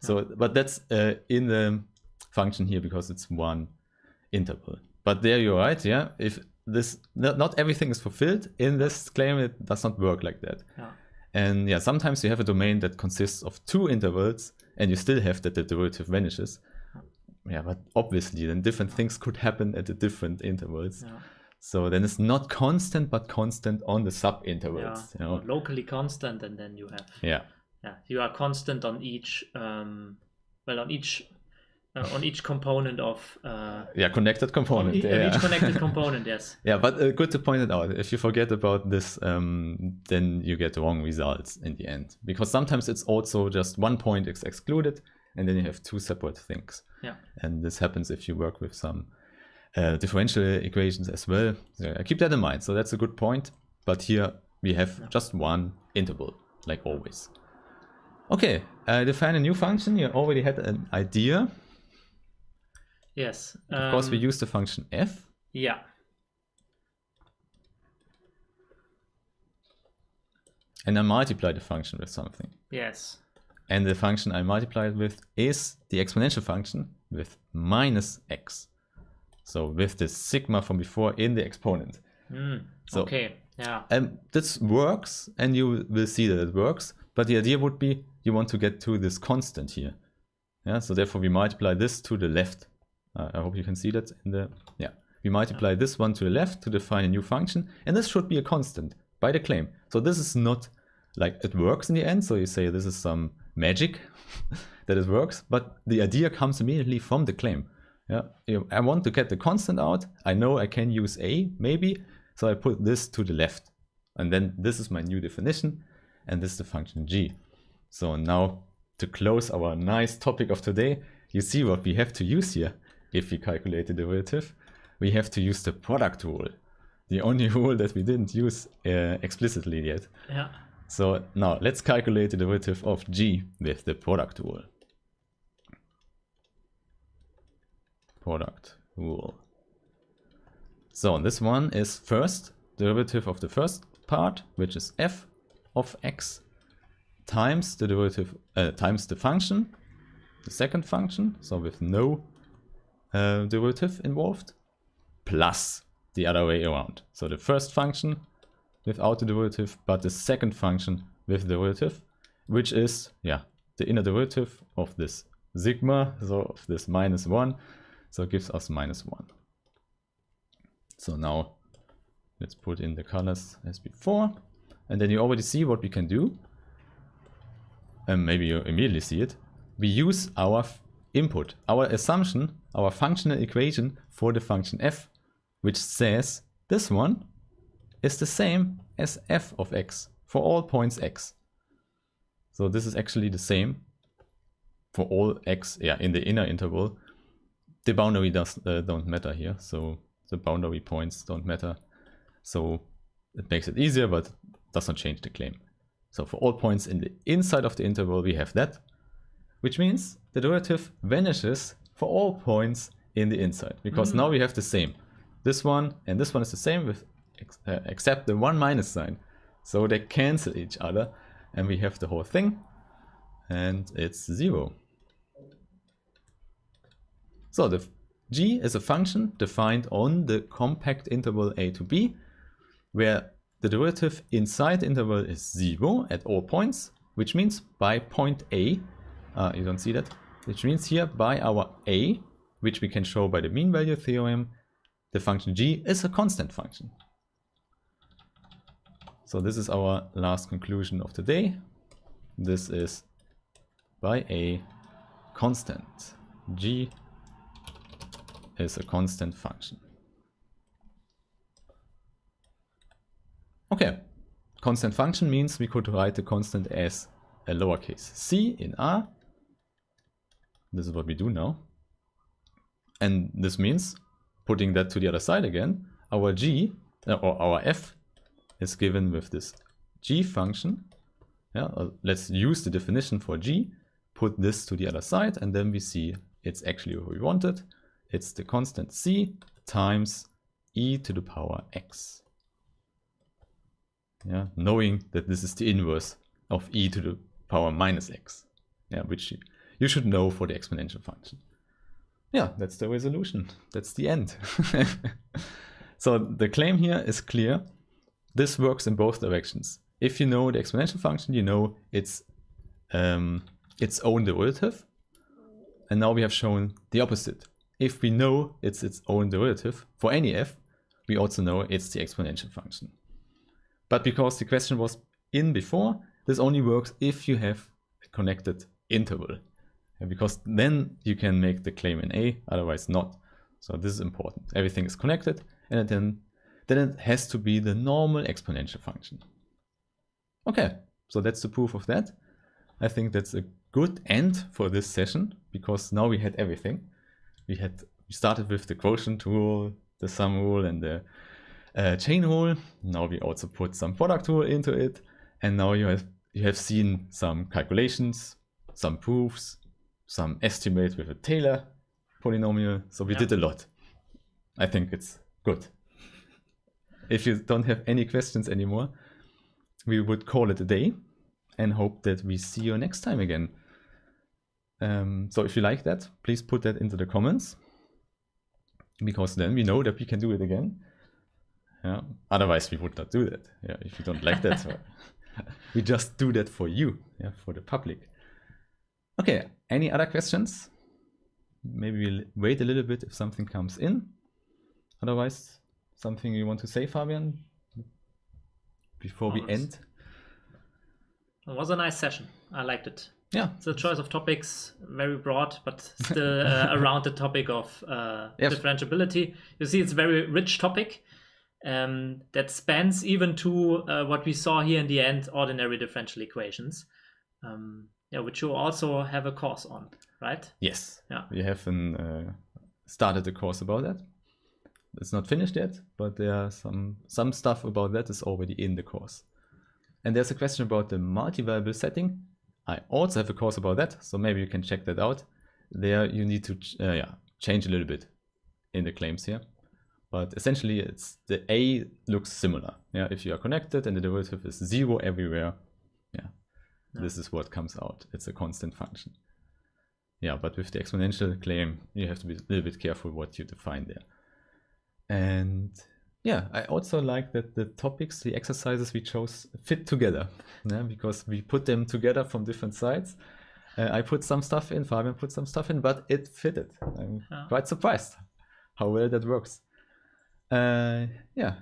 So, but that's in the function here, because it's one interval. But there you're right, yeah. If this not everything is fulfilled in this claim, it does not work like that. Yeah. And yeah, sometimes you have a domain that consists of 2 intervals, and you still have that the derivative vanishes. Yeah, but obviously then different things could happen at the different intervals. Yeah. So then it's not constant, but constant on the sub-intervals. Yeah, or locally constant, and then you have you are constant on each on each component of connected component. Each connected component, yes. Yeah, but good to point it out. If you forget about this, then you get wrong results in the end, because sometimes it's also just one point is excluded, and then you have 2 separate things. Yeah. And this happens if you work with some differential equations as well. So keep that in mind. So that's a good point. But here we have just one interval, like always. Okay, define a new function. You already had an idea. Yes. Of course, we use the function f. Yeah. And I multiply the function with something. Yes. And the function I multiply it with is the exponential function with minus x. So with the sigma from before in the exponent. So, okay, yeah. And this works, and you will see that it works. But the idea would be you want to get to this constant here. Yeah. So therefore we multiply this to the left. I hope you can see that in the, we multiply this one to the left to define a new function, and this should be a constant by the claim. So this is not like it works in the end, so you say this is some magic that it works, but the idea comes immediately from the claim. Yeah, I want to get the constant out. I know I can use a, maybe, so I put this to the left, and then this is my new definition, and this is the function g. So now, to close our nice topic of today, you see what we have to use here. If we calculate the derivative, we have to use the product rule. The only rule that we didn't use explicitly yet. Yeah. So now let's calculate the derivative of g with the product rule. Product rule. So this one is first derivative of the first part, which is f of x, times the derivative times the function, the second function, so with no derivative involved, plus the other way around. So the first function without the derivative, but the second function with the derivative, which is the inner derivative of this sigma, so of this minus 1, so it gives us minus 1. So now let's put in the colors as before, and then you already see what we can do, and maybe you immediately see it. We use our input, our assumption, our functional equation for the function f, which says this one is the same as f of x for all points x. So this is actually the same for all x in the inner interval. The boundary don't matter here, so the boundary points don't matter. So it makes it easier, but does not change the claim. So for all points in the inside of the interval, we have that, which means the derivative vanishes for all points in the inside, because now we have the same. This one and this one is the same with except the 1 minus sign. So they cancel each other, and we have the whole thing, and it's 0. So G is a function defined on the compact interval a to b, where the derivative inside the interval is 0 at all points, which means by point A, you don't see that, which means here by our A, which we can show by the mean value theorem, the function G is a constant function. So this is our last conclusion of today. This is by A constant. G is a constant function. Okay, constant function means we could write the constant as a lowercase c in R. This is what we do now. And this means, putting that to the other side again, our G, or our f, is given with this G function. Yeah, let's use the definition for G, put this to the other side, and then we see it's actually what we wanted. It's the constant c times e to the power x. Yeah, knowing that this is the inverse of e to the power minus x, yeah, which you should know for the exponential function. Yeah, that's the resolution. That's the end. So the claim here is clear. This works in both directions. If you know the exponential function, you know its own derivative. And now we have shown the opposite. If we know it's its own derivative for any f, we also know it's the exponential function. But because the question was in before, this only works if you have a connected interval. Because then you can make the claim in A, otherwise not. So this is important. Everything is connected, and then it has to be the normal exponential function. Okay, so that's the proof of that. I think that's a good end for this session, because now we had everything. We started with the quotient rule, the sum rule, and the chain rule. Now we also put some product rule into it, and now you have seen some calculations, some proofs, some estimate with a Taylor polynomial. So we did a lot. I think it's good. If you don't have any questions anymore, we would call it a day and hope that we see you next time again. So if you like that, please put that into the comments, because then we know that we can do it again. Yeah. Otherwise we would not do that. Yeah, if you don't like that, we just do that for you, yeah, for the public. Okay, any other questions? Maybe we'll wait a little bit if something comes in. Otherwise, something you want to say, Fabian, before we end? It was a nice session. I liked it. Yeah. The choice of topics, very broad, but still around the topic of differentiability. You see, it's a very rich topic that spans even to what we saw here in the end, ordinary differential equations. Which you also have a course on, right? Yes. Yeah. We have started a course about that. It's not finished yet, but there are some stuff about that is already in the course. And there's a question about the multi-variable setting. I also have a course about that, so maybe you can check that out. There you need to change a little bit in the claims here. But essentially, it's the A looks similar. Yeah, if you are connected and the derivative is 0 everywhere, this is what comes out. It's a constant function. Yeah, but with the exponential claim, you have to be a little bit careful what you define there. And yeah, I also like that the topics, the exercises we chose fit together, because we put them together from different sides. I put some stuff in, Fabian put some stuff in, but it fitted. I'm quite surprised how well that works. Yeah,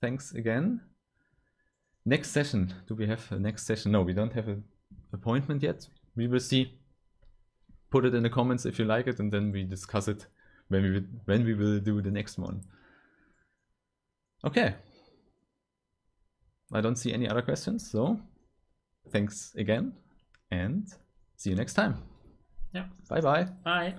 thanks again. Next session, do we have a next session? No, we don't have an appointment yet. We will see. Put it in the comments if you like it, and then we discuss it when we will do the next one. Okay. I don't see any other questions, so thanks again, and see you next time. Yeah. Bye-bye. Bye.